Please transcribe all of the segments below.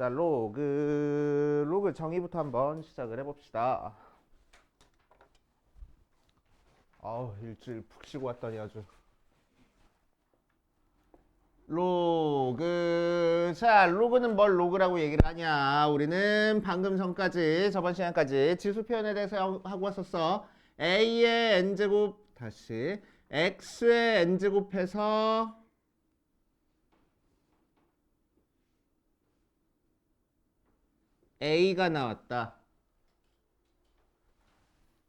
자, 로그 정의부터 한번 시작을 해봅시다. 아우, 일주일 푹 쉬고 왔더니 아주. 자, 로그는 뭘 로그라고 얘기를 하냐. 우리는 방금 전까지, 저번 시간까지 지수 표현에 대해서 하고 왔었어. a의 n제곱, 다시 x의 n제곱해서 a가 나왔다.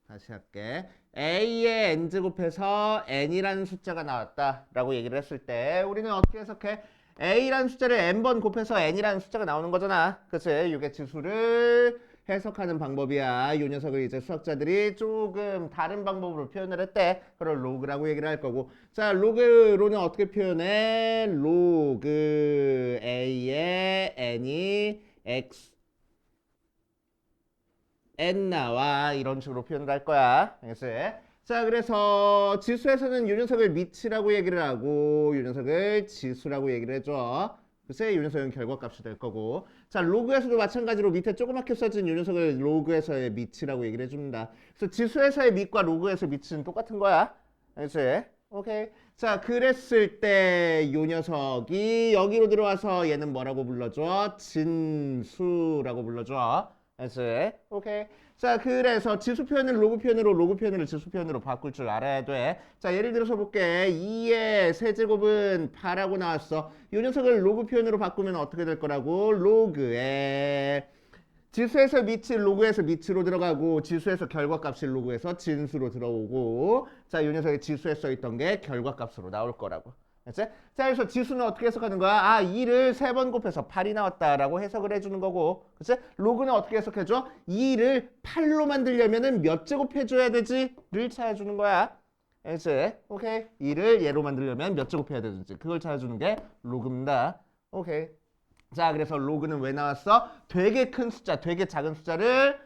다시 할게. a의 n제곱해서 n이라는 숫자가 나왔다 라고 얘기를 했을 때 우리는 어떻게 해석해? a라는 숫자를 n번 곱해서 n이라는 숫자가 나오는 거잖아. 그치? 이게 지수를 해석하는 방법이야. 이 녀석을 이제 수학자들이 조금 다른 방법으로 표현을 했대. 그걸 로그라고 얘기를 할 거고. 자, 로그로는 어떻게 표현해? 로그 a의 n이 x n 나와 이런 식으로 표현을 할 거야. 알겠지? 자, 그래서 지수에서는 이 녀석을 미치라고 얘기를 하고 이 녀석을 지수라고 얘기를 해줘. 글쎄, 이 녀석은 결과값이 될 거고. 자, 로그에서도 마찬가지로 밑에 조그맣게 써진 이 녀석을 로그에서의 미치라고 얘기를 해줍니다. 그래서 지수에서의 밑과 로그에서의 밑은 똑같은 거야. 알겠지? 오케이. 자, 그랬을 때 이 녀석이 여기로 들어와서 얘는 뭐라고 불러줘? 진수라고 불러줘. 알았지? 오케이. 자, 그래서 지수 표현을 로그 표현으로, 로그 표현을 지수 표현으로 바꿀 줄 알아야 돼. 자, 예를 들어서 볼게. 2의 세제곱은 8라고 나왔어. 이 녀석을 로그 표현으로 바꾸면 어떻게 될 거라고? 로그에 지수에서 밑이 로그에서 밑으로 들어가고 지수에서 결과값이 로그에서 진수로 들어오고 자, 이 녀석의 지수에 써있던 게 결과값으로 나올 거라고. 알았지? 자, 그래서 지수는 어떻게 해석하는 거야? 아, 2를 3번 곱해서 8이 나왔다라고 해석을 해주는 거고 그치? 로그는 어떻게 해석해줘? 2를 8로 만들려면은 몇 제곱 해줘야 되지? 를 찾아주는 거야. 알았지? 오케이. 2를 얘로 만들려면 몇 제곱 해야 되는지 그걸 찾아주는 게 로그입니다. 오케이. 자, 그래서 로그는 왜 나왔어? 되게 큰 숫자, 되게 작은 숫자를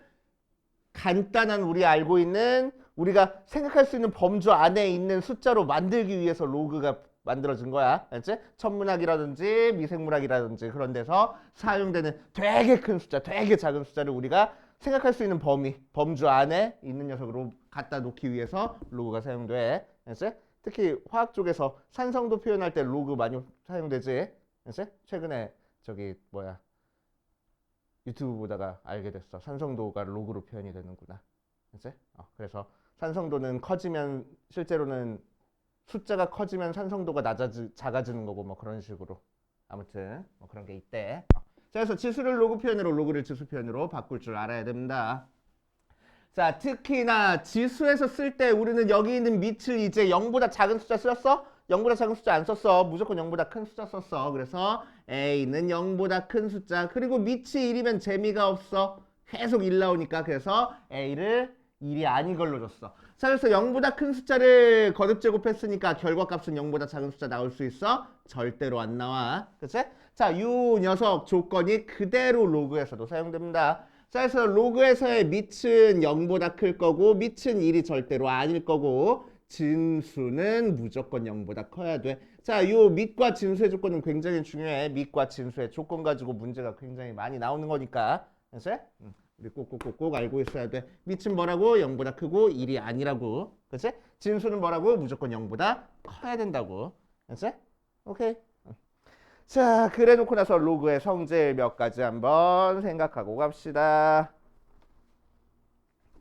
간단한 우리 알고 있는 우리가 생각할 수 있는 범주 안에 있는 숫자로 만들기 위해서 로그가 만들어진 거야. 알지? 천문학이라든지 미생물학이라든지 그런 데서 사용되는 되게 큰 숫자, 되게 작은 숫자를 우리가 생각할 수 있는 범주 안에 있는 녀석으로 갖다 놓기 위해서 로그가 사용돼. 알지? 특히 화학 쪽에서 산성도 표현할 때 로그 많이 사용되지. 알지? 최근에 저기 뭐야 유튜브 보다가 알게 됐어. 산성도가 로그로 표현이 되는구나. 그치? 그래서 산성도는 커지면 실제로는 숫자가 커지면 산성도가 작아지는 거고 뭐 그런 식으로 아무튼 뭐 그런 게 있대. 자, 그래서 지수를 로그 표현으로 로그를 지수 표현으로 바꿀 줄 알아야 됩니다. 자, 특히나 지수에서 쓸 때 우리는 여기 있는 밑을 이제 0보다 작은 숫자 썼어? 0보다 작은 숫자 안 썼어. 무조건 0보다 큰 숫자 썼어. 그래서 A는 0보다 큰 숫자. 그리고 밑이 1이면 재미가 없어. 계속 1 나오니까. 그래서 A를 1이 아닌 걸로 줬어. 자, 그래서 0보다 큰 숫자를 거듭 제곱했으니까 결과값은 0보다 작은 숫자 나올 수 있어? 절대로 안 나와. 그치? 자, 요 녀석 조건이 그대로 로그에서도 사용됩니다. 자, 그래서 로그에서의 밑은 0보다 클 거고 밑은 1이 절대로 아닐 거고 진수는 무조건 0보다 커야 돼. 자, 요 밑과 진수의 조건은 굉장히 중요해. 밑과 진수의 조건 가지고 문제가 굉장히 많이 나오는 거니까. 그치? 우리 꼭꼭꼭꼭 알고 있어야 돼. 밑은 뭐라고? 0보다 크고 1이 아니라고. 그치? 진수는 뭐라고? 무조건 0보다 커야 된다고. 그치? 오케이. 자, 그래 놓고 나서 로그의 성질 몇 가지 한번 생각하고 갑시다.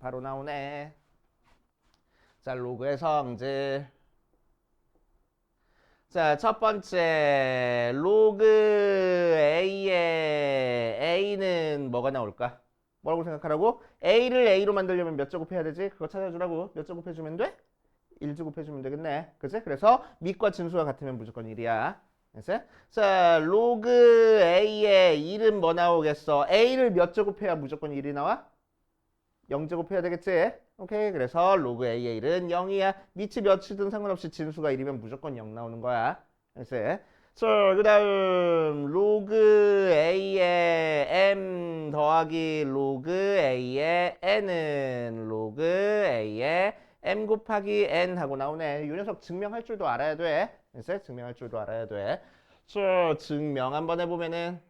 바로 나오네. 자, 로그의 성질. 자, 첫 번째 로그 A의 A는 뭐가 나올까? 뭐라고 생각하라고? A를 A로 만들려면 몇 제곱해야 되지? 그거 찾아주라고. 몇 제곱해주면 돼? 1 제곱해주면 되겠네. 그치? 그래서 밑과 진수가 같으면 무조건 1이야. 그치? 자, 로그 A의 1은 뭐 나오겠어? A를 몇 제곱해야 무조건 1이 나와? 0 제곱해야 되겠지? 오케이. 그래서 로그 A의 1은 0이야. 밑이 몇이든 상관없이 진수가 1이면 무조건 0 나오는 거야. 그치? 자, 그 다음 로그 A의 M 더하기 로그 A의 N은 로그 A의 M 곱하기 N 하고 나오네. 이 녀석 증명할 줄도 알아야 돼. 그치? 증명할 줄도 알아야 돼. 자, 증명 한번 해보면은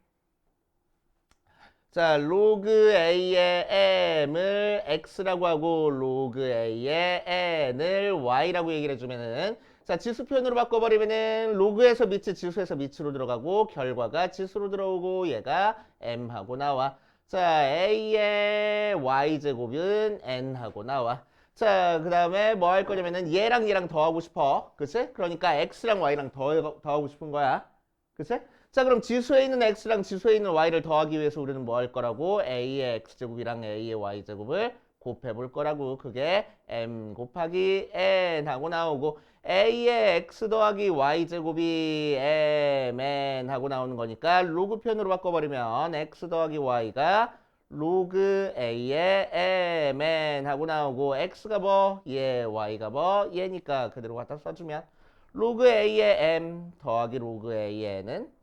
자, 로그 A의 M을 X라고 하고 로그 A의 N을 Y라고 얘기를 해주면은 자, 지수 표현으로 바꿔버리면은 로그에서 밑이 지수에서 밑으로 들어가고 결과가 지수로 들어오고 얘가 M하고 나와. 자, A의 Y제곱은 N하고 나와. 자, 그 다음에 뭐 할 거냐면은 얘랑 얘랑 더하고 싶어. 그치? 그러니까 X랑 Y랑 더하고 싶은 거야. 그치? 자, 그럼 지수에 있는 x랑 지수에 있는 y를 더하기 위해서 우리는 뭐 할 거라고? a의 x제곱이랑 a의 y제곱을 곱해볼 거라고. 그게 m 곱하기 n 하고 나오고 a의 x 더하기 y제곱이 mn 하고 나오는 거니까 로그 편으로 바꿔버리면 x 더하기 y가 로그 a의 mn 하고 나오고 x가 뭐? 얘, y가 뭐? 얘니까 그대로 갖다 써주면 로그 a의 m 더하기 로그 a의 n은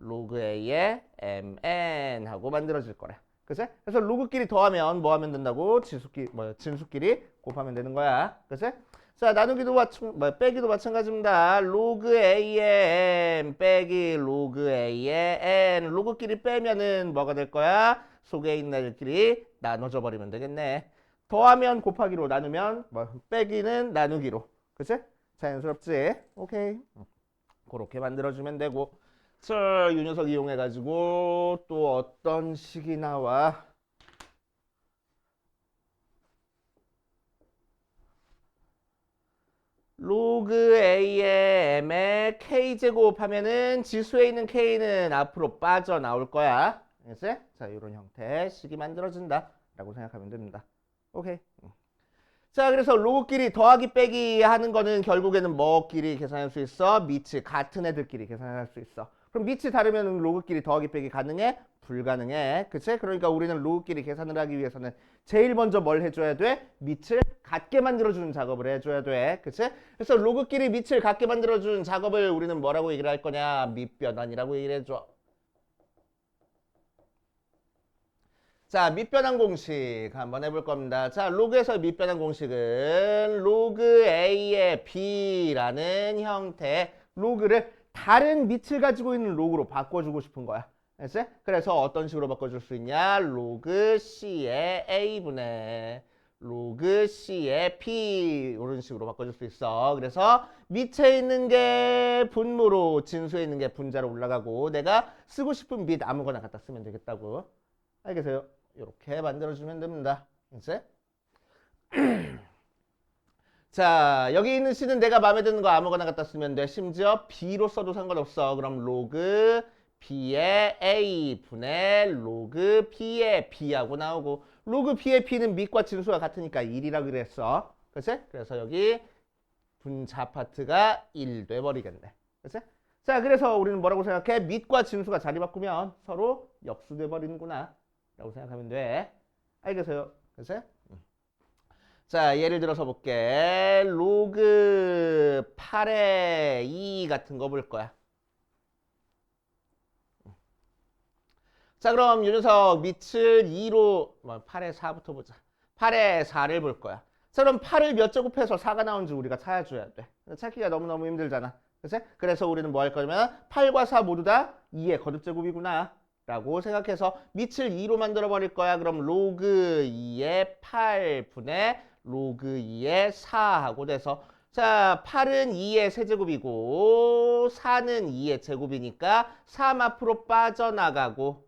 로그 A의 MN 하고 만들어질 거래. 그치? 그래서 로그끼리 더하면 뭐 하면 된다고? 진수끼리 곱하면 되는 거야. 그치? 자, 나누기도 빼기도 마찬가지입니다. 로그 A의 M 빼기 로그 A의 N. 로그끼리 빼면은 뭐가 될 거야? 속에 있는 애들끼리 나눠져 버리면 되겠네. 더하면 곱하기로 나누면 빼기는 나누기로. 그치? 자연스럽지? 오케이. 그렇게 만들어주면 되고. 자, 이 녀석 이용해가지고 또 어떤 식이 나와? 로그 A의 M의 K제곱 하면은 지수에 있는 K는 앞으로 빠져나올 거야. 알겠지? 자, 이런 형태의 식이 만들어진다. 라고 생각하면 됩니다. 오케이. 자, 그래서 로그끼리 더하기 빼기 하는 거는 결국에는 뭐끼리 계산할 수 있어? 밑이 같은 애들끼리 계산할 수 있어. 그럼 밑이 다르면 로그끼리 더하기 빼기 가능해? 불가능해. 그치? 그러니까 우리는 로그끼리 계산을 하기 위해서는 제일 먼저 뭘 해줘야 돼? 밑을 같게 만들어주는 작업을 해줘야 돼. 그치? 그래서 로그끼리 밑을 같게 만들어주는 작업을 우리는 뭐라고 얘기를 할 거냐? 밑변환이라고 얘기를 해줘. 자, 밑변환 공식 한번 해볼 겁니다. 자, 로그에서 밑변환 공식은 로그 A의 B라는 형태의 로그를 다른 밑을 가지고 있는 로그로 바꿔주고 싶은 거야. 알겠지? 그래서 어떤 식으로 바꿔줄 수 있냐? 로그 C의 A분의 로그 C의 P 이런 식으로 바꿔줄 수 있어. 그래서 밑에 있는 게 분모로 진수에 있는 게 분자로 올라가고 내가 쓰고 싶은 밑 아무거나 갖다 쓰면 되겠다고. 알겠어요? 이렇게 만들어주면 됩니다. 이제 자, 여기 있는 C는 내가 마음에 드는 거 아무거나 갖다 쓰면 돼. 심지어 B로 써도 상관없어. 그럼 로그 B의 A 분의 로그 B의 B하고 나오고 로그 B의 B는 밑과 진수가 같으니까 1이라 그랬어. 그치? 그래서 여기 분자 파트가 1 돼버리겠네. 그치? 자, 그래서 우리는 뭐라고 생각해? 밑과 진수가 자리 바꾸면 서로 역수 돼버리는구나. 라고 생각하면 돼. 알겠어요? 그치? 자, 예를 들어서 볼게. 로그 8의 2 같은 거 볼 거야. 자, 그럼 이 녀석 밑을 2로 8의 4부터 보자. 8의 4를 볼 거야. 자, 그럼 8을 몇 제곱해서 4가 나온지 우리가 찾아줘야 돼. 찾기가 너무너무 힘들잖아. 그치? 그래서 우리는 뭐 할 거냐면 8과 4 모두 다 2의 거듭제곱이구나. 라고 생각해서 밑을 2로 만들어 버릴 거야. 그럼 로그 2의 8분의 로그 2의 4하고 돼서 자, 8은 2의 세제곱이고 4는 2의 제곱이니까 3 앞으로 빠져나가고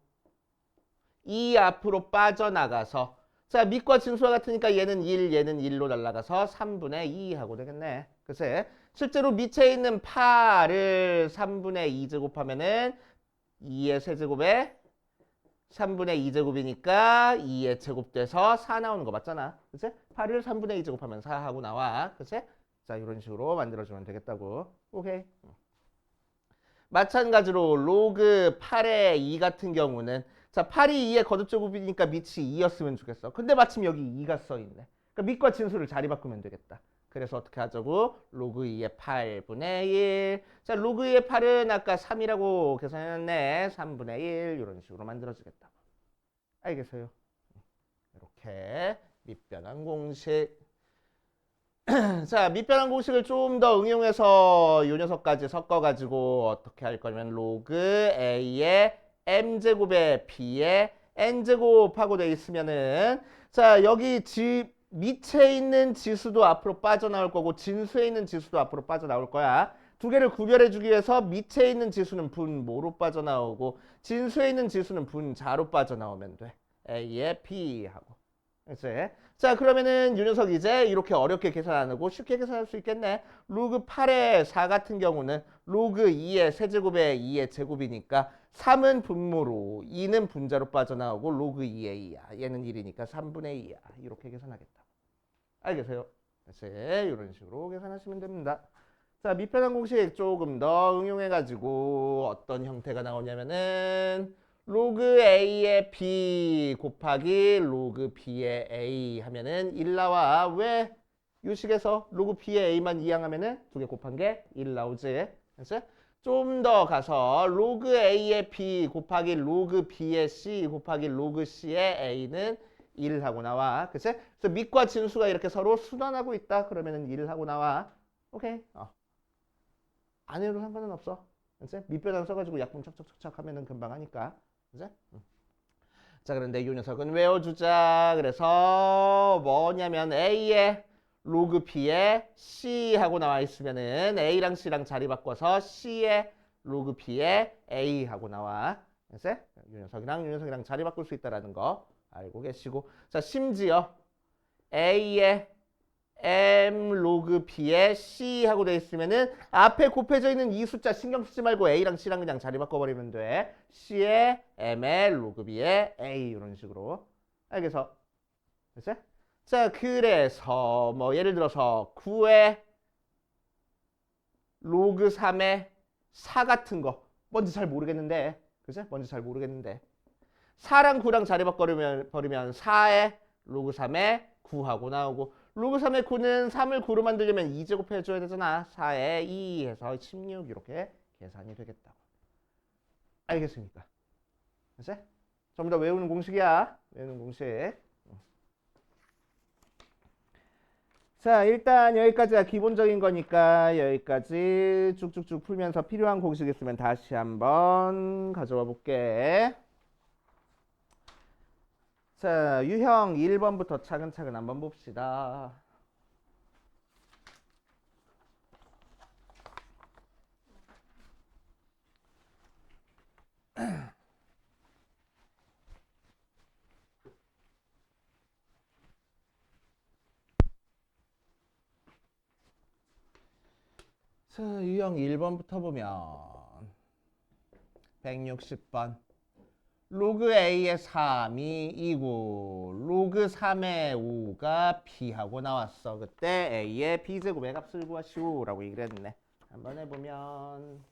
2 앞으로 빠져나가서 자, 밑과 진수와 같으니까 얘는 1, 얘는 1로 날아가서 3분의 2 하고 되겠네. 글쎄, 실제로 밑에 있는 8을 3분의 2 제곱하면은 2의 세제곱에 3분의 2제곱이니까 2의 제곱돼서 4 나오는 거 맞잖아. 그치? 8을 3분의 2 제곱하면 4 하고 나와. 그치? 자, 이런 식으로 만들어주면 되겠다고. 오케이. 마찬가지로 로그 8의 2 같은 경우는 자, 8이 2의 거듭제곱이니까 밑이 2였으면 좋겠어. 근데 마침 여기 2가 써있네. 그러니까 밑과 진수를 자리 바꾸면 되겠다. 그래서 어떻게 하자고? 로그 2의 8분의 1. 자, 로그 2의 8은 아까 3이라고 계산했네. 3분의 1 이런 식으로 만들어주겠다. 알겠어요? 이렇게 밑변환 공식. 자, 밑변환 공식을 좀 더 응용해서 이 녀석까지 섞어가지고 어떻게 할 거냐면 로그 A의 m제곱에 b에 n제곱하고 돼 있으면은 자 여기 밑에 있는 지수도 앞으로 빠져나올 거고 진수에 있는 지수도 앞으로 빠져나올 거야. 두 개를 구별해 주기 위해서 밑에 있는 지수는 분모로 빠져나오고 진수에 있는 지수는 분자로 빠져나오면 돼. A에 B 하고. 그치? 자 그러면은 이 녀석 이제 이렇게 어렵게 계산 안 하고 쉽게 계산할 수 있겠네. 로그 8의 4 같은 경우는 로그 2의 세제곱에 2의 제곱이니까 3은 분모로 2는 분자로 빠져나오고 로그 2의 2야. 얘는 1이니까 3분의 2야. 이렇게 계산하겠다. 알겠어요? 그치? 이런 식으로 계산하시면 됩니다. 자, 밑변환 공식 조금 더 응용해가지고 어떤 형태가 나오냐면은 로그 A의 B 곱하기 로그 B의 A 하면은 1 나와. 왜? 요식에서 로그 B의 A만 이항하면은 두 개 곱한 게 1 나오지. 그치? 좀 더 가서 로그 A의 B 곱하기 로그 B의 C 곱하기 로그 C의 A는 1 하고 나와. 그치? 그래서 밑과 진수가 이렇게 서로 순환하고 있다. 그러면은 1 하고 나와. 오케이. 안 해도 상관은 없어. 그치? 밑변환 써가지고 약분 척척척척 하면은 금방 하니까. 그치? 자, 그런데 이 녀석은 외워주자. 그래서 뭐냐면 A의 로그 B의 C 하고 나와 있으면은 A랑 C랑 자리 바꿔서 C의 로그 B의 A 하고 나와. 그치? 이 녀석이랑 자리 바꿀 수 있다라는 거 알고 계시고. 자, 심지어 A의 M 로그 B에 C 하고 돼 있으면은 앞에 곱해져 있는 이 숫자 신경 쓰지 말고 A랑 C랑 그냥 자리 바꿔버리면 돼. C에 M에 로그 B에 A 이런 식으로. 알겠어? 됐어? 자, 그래서 뭐 예를 들어서 9에 로그 3에 4 같은 거 뭔지 잘 모르겠는데. 그치? 뭔지 잘 모르겠는데. 4랑 9랑 자리 바꿔버리면 4에 로그 3에 9하고 나오고 로그 3의 9는 3을 9로 만들려면 2제곱 해줘야 되잖아. 4에 2 해서 16 이렇게 계산이 되겠다고. 알겠습니까? 그치? 전부 다 외우는 공식이야. 외우는 공식. 자, 일단 여기까지가 기본적인 거니까 여기까지 쭉쭉쭉 풀면서 필요한 공식 있으면 다시 한번 가져와 볼게. 자, 유형 1번부터 차근차근 한번 봅시다. 자, 유형 1번부터 보면 160번 로그 A의 3이 2고 로그 3의 5가 B하고 나왔어. 그때 A의 B제곱의 값을 구하시오 라고 얘기를 했네. 한번 해보면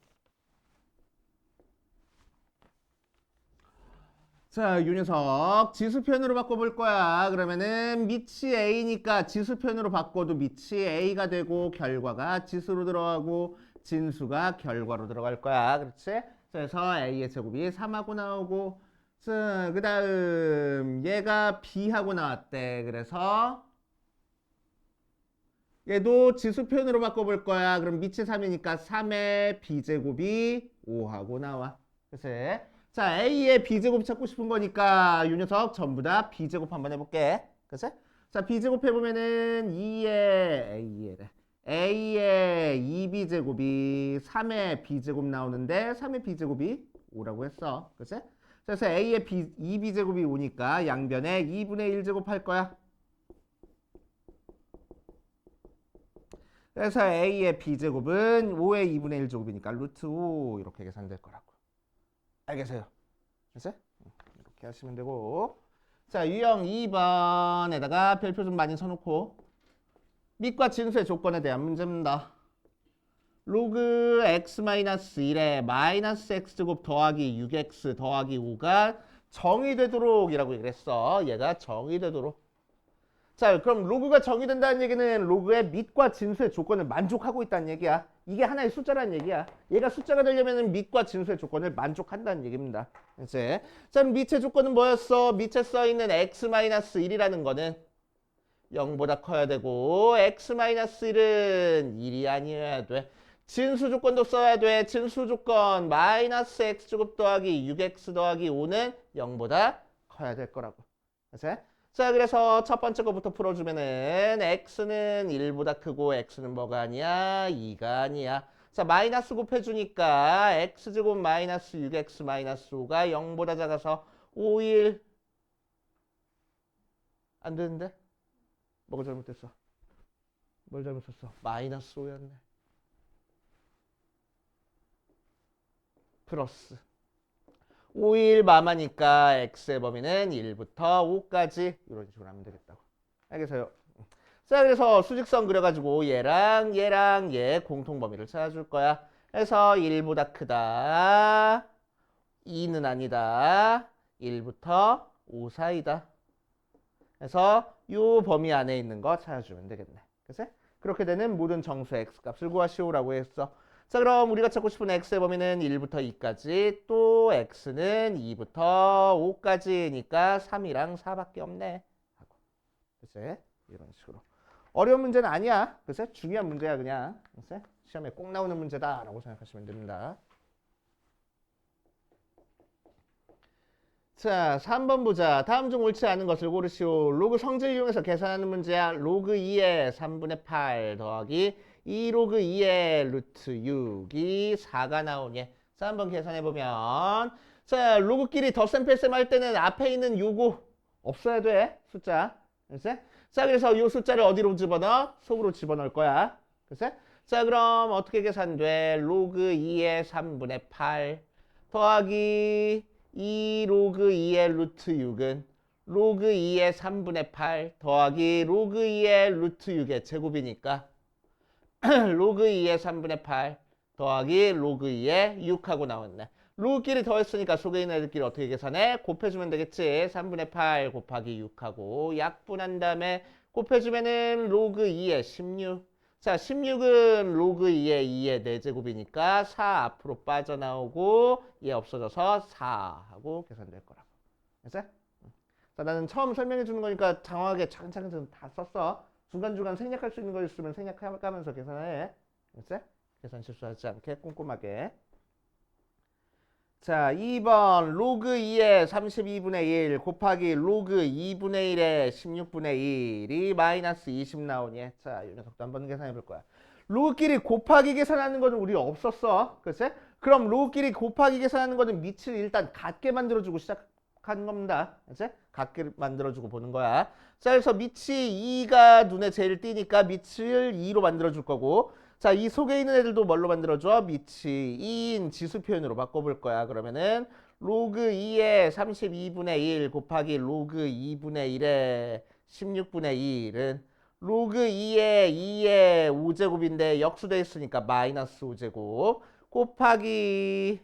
자, 이 녀석 지수편으로 바꿔볼 거야. 그러면은 밑이 A니까 지수편으로 바꿔도 밑이 A가 되고 결과가 지수로 들어가고 진수가 결과로 들어갈 거야. 그렇지? 그래서 A의 제곱이 3하고 나오고 자, 그 다음 얘가 B하고 나왔대. 그래서 얘도 지수편으로 바꿔볼 거야. 그럼 밑이 3이니까 3의 B제곱이 5하고 나와. 그치? 자, A의 B제곱 찾고 싶은 거니까 이 녀석 전부 다 B제곱 한번 해볼게. 그치? 자, B제곱 해보면은 2의 2B제곱이 3의 B제곱 나오는데 3의 B제곱이 5라고 했어. 그치? 그래서 A의 2B제곱이 5니까 양변에 2분의 1제곱 할 거야. 그래서 A의 B제곱은 5의 2분의 1제곱이니까 루트 5 이렇게 계산될 거라고. 알겠어요? 됐어요? 이렇게 하시면 되고. 자, 유형 2번에다가 별표 좀 많이 써놓고 밑과 진수의 조건에 대한 문제입니다. 로그 x-1에 마이너스 x제곱 더하기 6x 더하기 5가 정의되도록 이라고 얘기를 했어. 얘가 정의되도록. 자, 그럼 로그가 정의된다는 얘기는 로그의 밑과 진수의 조건을 만족하고 있다는 얘기야. 이게 하나의 숫자라는 얘기야. 얘가 숫자가 되려면 밑과 진수의 조건을 만족한다는 얘기입니다. 이제 자, 그럼 밑의 조건은 뭐였어? 밑에 써있는 x-1이라는 거는 0보다 커야 되고 x-1은 1이 아니어야 돼. 진수 조건도 써야 돼. 진수 조건 마이너스 x제곱 더하기 6x 더하기 5는 0보다 커야 될 거라고. 그치? 자, 그래서 첫 번째 거부터 풀어주면은 x는 1보다 크고 x는 뭐가 아니야? 2가 아니야. 자, 마이너스 곱해주니까 x제곱 마이너스 6x 마이너스 5가 0보다 작아서 5, 1 안 되는데? 뭐가 잘못됐어? 뭘 잘못했어? 마이너스 5였네. 플러스 5일 마마니까 x의 범위는 1부터 5까지 이런 식으로 하면 되겠다고. 알겠어요? 자, 그래서 수직선 그려가지고 얘랑 얘 공통 범위를 찾아줄 거야. 그래서 1보다 크다. 2는 아니다. 1부터 5 사이다. 그래서 이 범위 안에 있는 거 찾아주면 되겠네. 그치? 그렇게 되는 모든 정수 x 값을 구하시오라고 했어. 자, 그럼 우리가 찾고 싶은 x의 범위는 1부터 2까지, 또 x는 2부터 5까지니까 3이랑 4밖에 없네. 하고. 그치? 이런 식으로. 어려운 문제는 아니야. 그치? 중요한 문제야 그냥. 그치? 시험에 꼭 나오는 문제다라고 생각하시면 됩니다. 자, 3번 보자. 다음 중 옳지 않은 것을 고르시오. 로그 성질 이용해서 계산하는 문제야. 로그 2의 3분의 8 더하기 2 로그 2의 루트 6이 4가 나오니. 자, 한번 계산해보면. 자, 로그끼리 덧셈 뺄셈 할 때는 앞에 있는 요거 없어야 돼. 숫자. 그치? 자, 그래서 요 숫자를 어디로 집어넣어? 속으로 집어넣을 거야. 그치? 자, 그럼 어떻게 계산돼? 로그 2의 3분의 8 더하기 2 로그 2의 루트 6은 로그 2의 3분의 8 더하기 로그 2의 루트 6의 제곱이니까 로그 2의 3분의 8 더하기 로그 2의 6하고 나왔네. 로그끼리 더했으니까 속에 있는 애들끼리 어떻게 계산해? 곱해주면 되겠지. 3분의 8 곱하기 6하고 약분한 다음에 곱해주면은 로그 2의 16. 자, 16은 로그 2의 2의 4제곱이니까 4 앞으로 빠져나오고 얘 없어져서 4 하고 계산될 거라고. 됐어? 자, 나는 처음 설명해 주는 거니까 장황하게 차근차근 다 썼어. 중간중간 생략할 수 있는 거 있으면 생략하면서 계산해. 됐어? 계산 실수하지 않게 꼼꼼하게. 자, 2번 로그 2의 32분의 1 곱하기 로그 2분의 1의 16분의 1이 마이너스 20 나오니. 자, 이 녀석도 한번 계산해 볼 거야. 로그끼리 곱하기 계산하는 거는 우리 없었어. 그치? 그럼 로그끼리 곱하기 계산하는 거는 밑을 일단 같게 만들어주고 시작하는 겁니다. 그치? 같게 만들어주고 보는 거야. 자, 그래서 밑이 2가 눈에 제일 띄니까 밑을 2로 만들어줄 거고, 자, 이 속에 있는 애들도 뭘로 만들어줘? 밑이 2인 지수 표현으로 바꿔볼 거야. 그러면은 로그 2의 32분의 1 곱하기 로그 2분의 1의 16분의 1은 로그 2의 5제곱인데 역수돼 있으니까 마이너스 5제곱 곱하기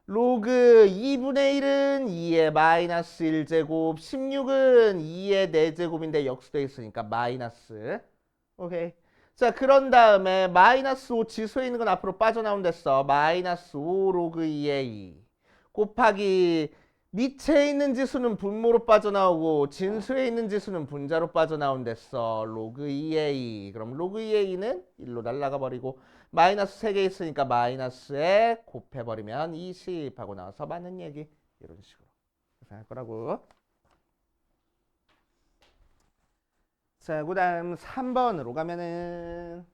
로그 2분의 1은 2의 마이너스 1제곱 16은 2의 4제곱인데 역수돼 있으니까 마이너스. 오케이. 자, 그런 다음에 마이너스 5 지수에 있는 건 앞으로 빠져나온댔어. 마이너스 5 로그 2의 2 곱하기 밑에 있는 지수는 분모로 빠져나오고 진수에 있는 지수는 분자로 빠져나온댔어. 로그 2의 2. 그럼 로그 2의 2는 1로 날아가 버리고 마이너스 3개 있으니까 마이너스에 곱해버리면 20 하고 나와서 맞는 얘기. 이런 식으로 생각할 거라고. 자, 그 다음 3번으로 가면은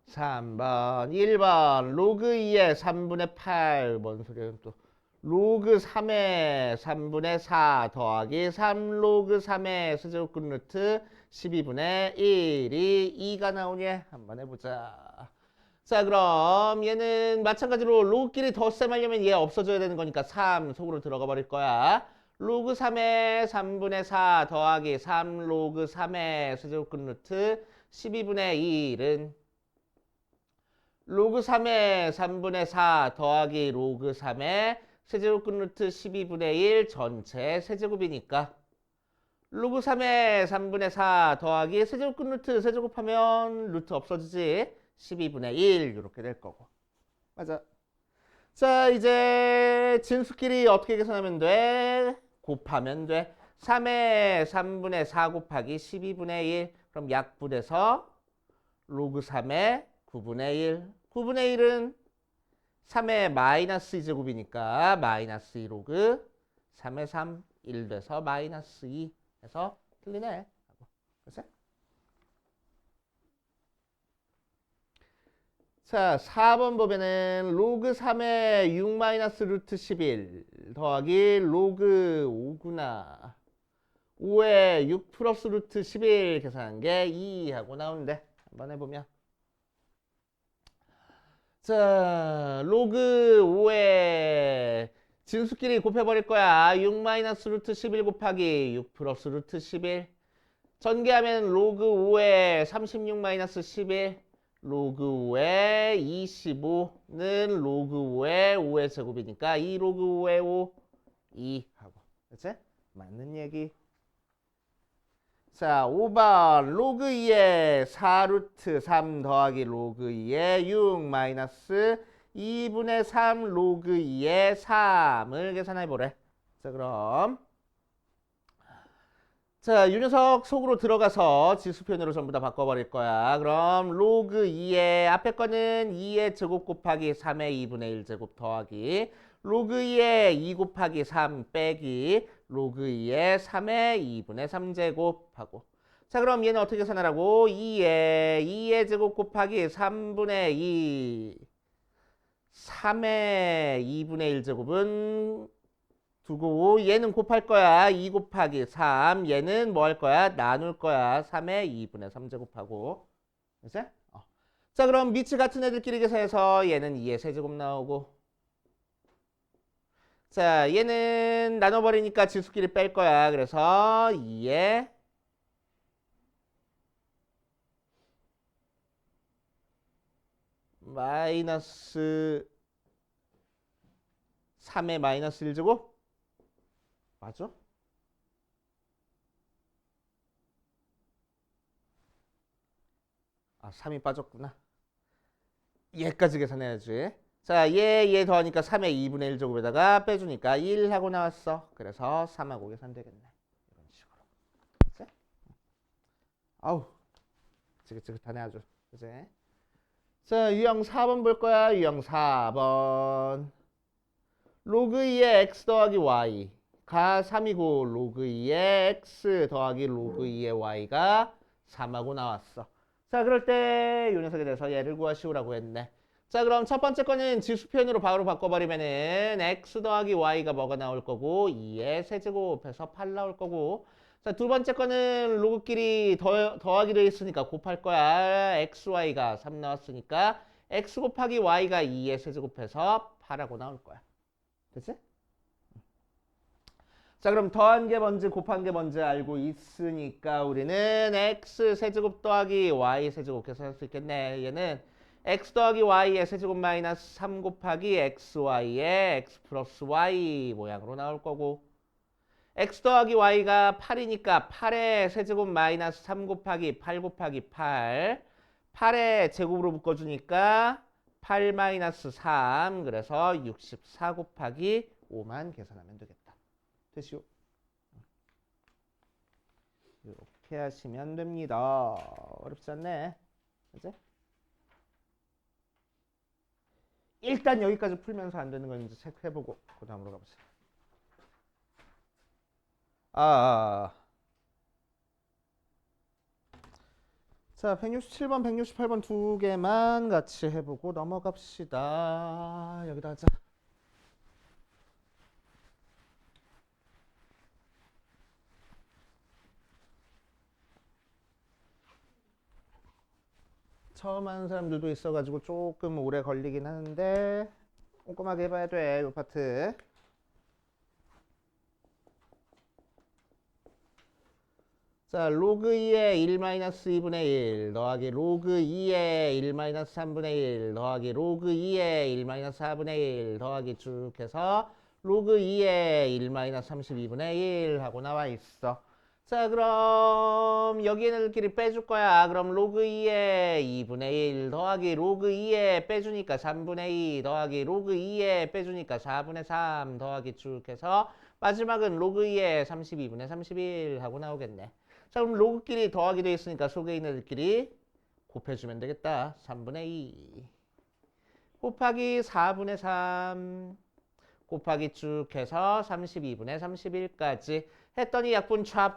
3번 1번 로그 2의 3분의 8 뭔 소리야 또 로그 3의 3분의 4 더하기 3 로그 3의 세제곱근 루트 12분의 1이 2가 나오니 한번 해보자. 자, 그럼 얘는 마찬가지로 로그끼리 덧셈하려면 얘 없어져야 되는 거니까 3 속으로 들어가 버릴 거야. 로그 3의 3분의 4 더하기 3 로그 3의 세제곱근 루트 12분의 1은 로그 3의 3분의 4 더하기 로그 3의 세제곱근 루트 12분의 1 전체 세제곱이니까 로그 3의 3분의 4 더하기 세제곱근 루트 세제곱하면 루트 없어지지. 12분의 1 이렇게 될 거고. 맞아. 자, 이제 진수끼리 어떻게 계산하면 돼? 곱하면 돼. 3에 3분의 4 곱하기 12분의 1. 그럼 약분해서 로그 3의 9분의 1. 9분의 1은 3의 마이너스 2제곱이니까 마이너스 2 로그 3의 3, 1 돼서 마이너스 2 해서 틀리네. 그치? 자, 4번 보면은 로그 3의 6 마이너스 루트 11 더하기 로그 5구나. 5에 6 플러스 루트 11 계산한 게 2 하고 나오는데 한번 해보면 자, 로그 5에 진수끼리 곱해버릴 거야. 6 마이너스 루트 11 곱하기 6 플러스 루트 11 전개하면 로그 5에 36 마이너스 11 로그 5에 25는 로그 5에 5의 제곱이니까 2 로그 5에 5 2 하고 그치? 맞는 얘기. 자, 5번 로그 2에 4 루트 3 더하기 로그 2에 6 마이너스 2분의 3 로그 2에 3을 계산해 보래. 자, 그럼 자, 이 녀석 속으로 들어가서 지수표현으로 전부 다 바꿔버릴 거야. 그럼 로그 2의 앞에 거는 2의 제곱 곱하기 3의 2분의 1 제곱 더하기 로그 2의 2 곱하기 3 빼기 로그 2의 3의 2분의 3 제곱하고 자, 그럼 얘는 어떻게 계산하라고? 2의 제곱 곱하기 3분의 2 3의 2분의 1 제곱은 두고 얘는 곱할 거야. 2 곱하기 3 얘는 뭐 할 거야? 나눌 거야. 3의 2분의 3 제곱하고 그치? 자, 그럼 밑이 같은 애들끼리 계산해서 얘는 2의 세제곱 나오고 자, 얘는 나눠버리니까 지수끼리 뺄 거야. 그래서 2의 마이너스 3의 마이너스 1제곱? 맞아? 아, 3이 빠졌구나. 얘까지 계산해야지. 자, 얘 더하니까 3의 2분의 1 제곱에다가 빼주니까 1 하고 나왔어. 그래서 3하고 계산되겠네. 이런 식으로. 그치? 아우, 지긋지긋하네 아주. 그치? 자, 유형 4번 볼 거야. 유형 4번. 로그 2의 x 더하기 y가 3이고 로그 2의 x 더하기 로그 2의 y가 3하고 나왔어. 자, 그럴 때 이 녀석에 대해서 얘를 구하시오라고 했네. 자, 그럼 첫 번째 거는 지수 표현으로 바로 바꿔버리면은 x 더하기 y가 뭐가 나올 거고 2의 세제곱해서 8 나올 거고 자, 두 번째 거는 로그끼리 더하기 되어 있으니까 곱할 거야. xy가 3 나왔으니까 x 곱하기 y가 2의 세제곱해서 8하고 나올 거야. 됐지? 자, 그럼 더한 게 뭔지 곱한 게 뭔지 알고 있으니까 우리는 x 세제곱 더하기 y 세제곱 계산할 수 있겠네. 얘는 x 더하기 y의 세제곱 마이너스 3 곱하기 xy의 x 플러스 y 모양으로 나올 거고 x 더하기 y가 8이니까 8의 세제곱 마이너스 3 곱하기 8 곱하기 8 8의 제곱으로 묶어주니까 8 마이너스 3 그래서 64 곱하기 5만 계산하면 되겠다. 됐시오? 이렇게 하시면 됩니다. 어렵지 않네. 그치? 일단 여기까지 풀면서 안 되는 건 이제 체크해보고 그 다음으로 가보자. 자, 167번, 168번 두 개만 같이 해보고 넘어갑시다. 여기다 하자. 처음 하는 사람들도 있어가지고 조금 오래 걸리긴 하는데 꼼꼼하게 해봐야 돼, 이 파트. 자, 로그 2의 1-2분의 1 더하기 로그 2의 1-3분의 1 더하기 로그 2의 1-4분의 1 더하기 쭉 해서 로그 2의 1-32분의 1 하고 나와 있어. 자, 그럼 여기 애들끼리 빼줄 거야. 그럼 로그 2의 2분의 1 더하기 로그 2의 빼주니까 3분의 2 더하기 로그 2의 빼주니까 4분의 3 더하기 쭉 해서 마지막은 로그 2의 32분의 31 하고 나오겠네. 자, 그럼 로그끼리 더하기 돼 있으니까 속에 있는 애들끼리 곱해주면 되겠다. 3분의 2 곱하기 4분의 3 곱하기 쭉 해서 32분의 31까지 했더니 약분 찹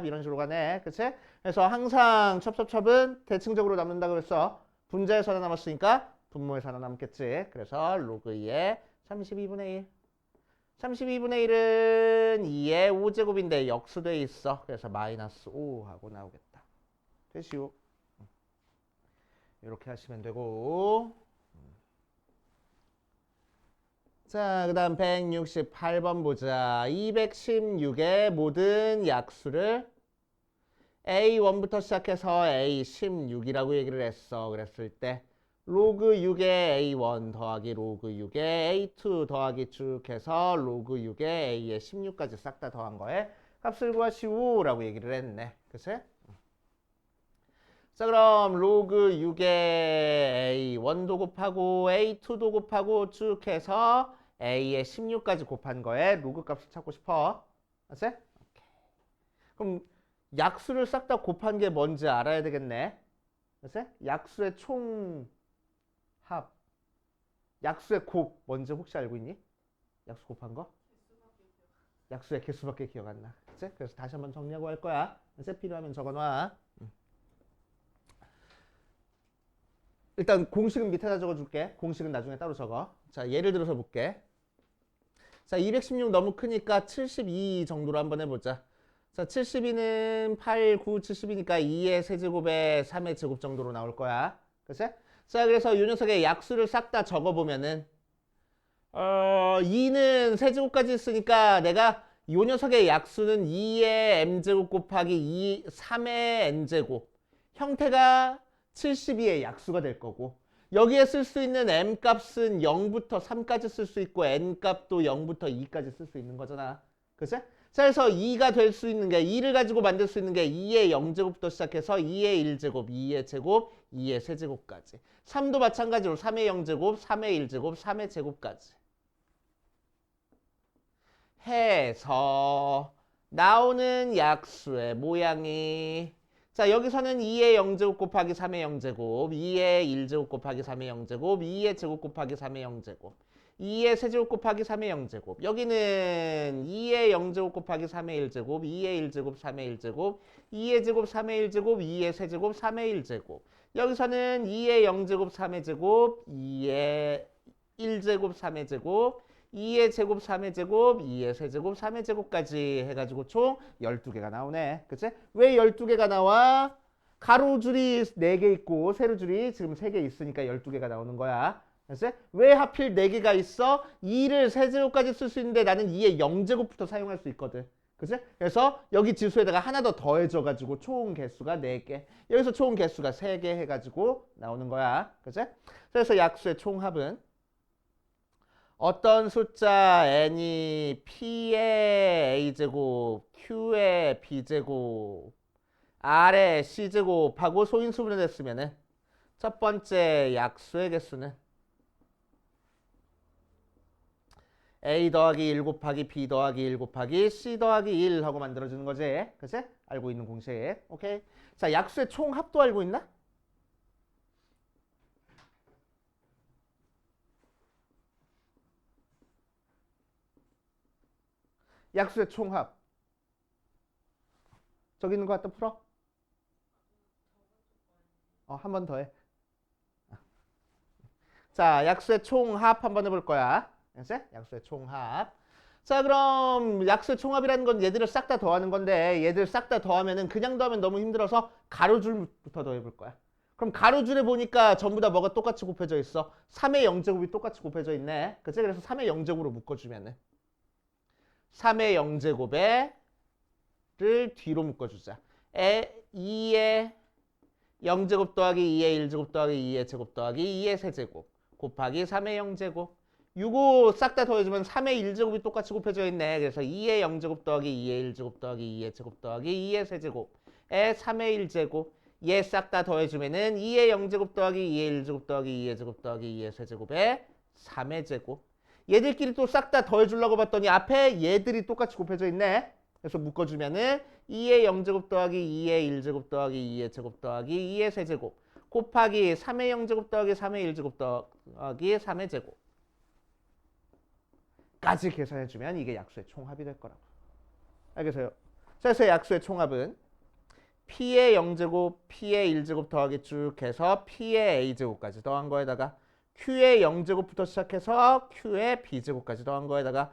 이런 식으로 가네. 그치? 그래서 항상 첩첩첩은 대칭적으로 남는다 그랬어. 분자에서 하나 남았으니까 분모에서 하나 남겠지. 그래서 로그 2의 32분의 1 32분의 1은 2의 5제곱인데 역수돼 있어. 그래서 마이너스 5 하고 나오겠다. 되시오. 이렇게 하시면 되고. 자, 그 다음 168번 보자. 216의 모든 약수를 A1부터 시작해서 A16이라고 얘기를 했어. 그랬을 때 로그 6의 A1 더하기 로그 6의 A2 더하기 쭉 해서 로그 6의 A의 16까지 싹 다 더한 거에 값을 구하시오 라고 얘기를 했네. 그치? 자, 그럼 로그 6의 A1도 곱하고 A2도 곱하고 쭉 해서 A의 16까지 곱한 거에 로그 값을 찾고 싶어. 알았지? 오케이. 그럼 약수를 싹 다 곱한 게 뭔지 알아야 되겠네. 알았지? 약수의 총합. 약수의 곱 뭔지 혹시 알고 있니? 약수 곱한 거? 약수의 개수밖에 기억 안 나. 알았지? 그래서 다시 한번 정리하고 할 거야. 알았지? 필요하면 적어놔. 일단 공식은 밑에다 적어줄게. 공식은 나중에 따로 적어. 자, 예를 들어서 볼게. 자, 216 너무 크니까 72 정도로 한번 해보자. 자, 72는 8, 9, 72니까 2의 세제곱에 3의 제곱 정도로 나올 거야. 그치? 자, 그래서 이 녀석의 약수를 싹 다 적어보면은 2는 세제곱까지 있으니까 내가 이 녀석의 약수는 2의 m제곱 곱하기 3의 n제곱 형태가 72의 약수가 될 거고 여기에 쓸 수 있는 m값은 0부터 3까지 쓸 수 있고 n값도 0부터 2까지 쓸 수 있는 거잖아. 그치? 자, 그래서 2가 될 수 있는 게 2를 가지고 만들 수 있는 게 2의 0제곱부터 시작해서 2의 1제곱, 2의 제곱, 2의 세제곱까지 3도 마찬가지로 3의 0제곱, 3의 1제곱, 3의 제곱까지 해서 나오는 약수의 모양이 자, 여기서는 2의 0제곱 곱하기 3의 0제곱, 2의 1제곱 곱하기 3의 0제곱, 2의 제곱 곱하기 3의 0제곱, 2의 세제곱 곱하기 3의 0제곱. 여기는 2의 0제곱 곱하기 3의 1제곱, 2의 1제곱 3의 1제곱, 2의 제곱 3의 1제곱, 2의 세제곱 3의 1제곱. 여기서는 2의 0제곱 3의 제곱, 2의 1제곱 3의 제곱, 2의 제곱 3의 제곱, 2의 세제곱 3의 제곱까지 해가지고 총 12개가 나오네. 그치? 왜 12개가 나와? 가로줄이 4개 있고 세로줄이 지금 3개 있으니까 12개가 나오는 거야. 그치? 왜 하필 4개가 있어? 2를 세제곱까지 쓸 수 있는데 나는 2의 0제곱부터 사용할 수 있거든. 그치? 그래서 여기 지수에다가 하나 더 더해줘가지고 총 개수가 4개. 여기서 총 개수가 3개 해가지고 나오는 거야. 그치? 그래서 약수의 총합은 어떤 숫자 n이 p의 a제곱, q의 b제곱, r의 c제곱하고 소인수분해 됐으면은 첫 번째 약수의 개수는 a 더하기 1 곱하기 b 더하기 1 곱하기 c 더하기 1 하고 만들어주는 거지. 그치? 알고 있는 공식. 오케이. 자, 약수의 총합도 알고 있나? 약수의 총합. 저기 있는 거 갖다 풀어. 한 번 더 해. 자, 약수의 총합 한번 해볼 거야. 알았지? 약수의 총합. 자, 그럼 약수의 총합이라는 건 얘들을 싹 다 더하는 건데 얘들 싹 다 더하면은 그냥 더하면 너무 힘들어서 가로줄부터 더해볼 거야. 그럼 가로줄에 보니까 전부 다 뭐가 똑같이 곱해져 있어? 3의 0제곱이 똑같이 곱해져 있네. 그치? 그래서 3의 0제곱으로 묶어주면은 3의 0제곱에 를 뒤로 묶어주자. 2의 0제곱 더하기 2의 1제곱 더하기 2의 제곱 더하기 2의 세제곱 곱하기 3의 0제곱. 요거 싹 다 더해주면 3의 1제곱이 똑같이 곱해져 있네. 그래서 2의 0제곱 더하기 2의 1제곱 더하기 2의 제곱 더하기 2의 세제곱에 3의 1제곱. 얘 싹 다 더해주면은 2의 0제곱 더하기 2의 1제곱 더하기 2의 제곱 더하기 2의 세제곱에 3의 제곱. 얘들끼리 또 싹 다 더해주려고 봤더니 앞에 얘들이 똑같이 곱해져 있네. 그래서 묶어주면은 2의 0제곱 더하기 2의 1제곱 더하기 2의 제곱 더하기 2의 세제곱 곱하기 3의 0제곱 더하기 3의 1제곱 더하기 3의 제곱 까지 계산해주면 이게 약수의 총합이 될 거라고. 알겠어요? 자, 그래서 약수의 총합은 P의 0제곱, P의 1제곱 더하기 쭉 해서 P의 A제곱까지 더한 거에다가 Q의 0제곱부터 시작해서 Q의 B제곱까지 더한 거에다가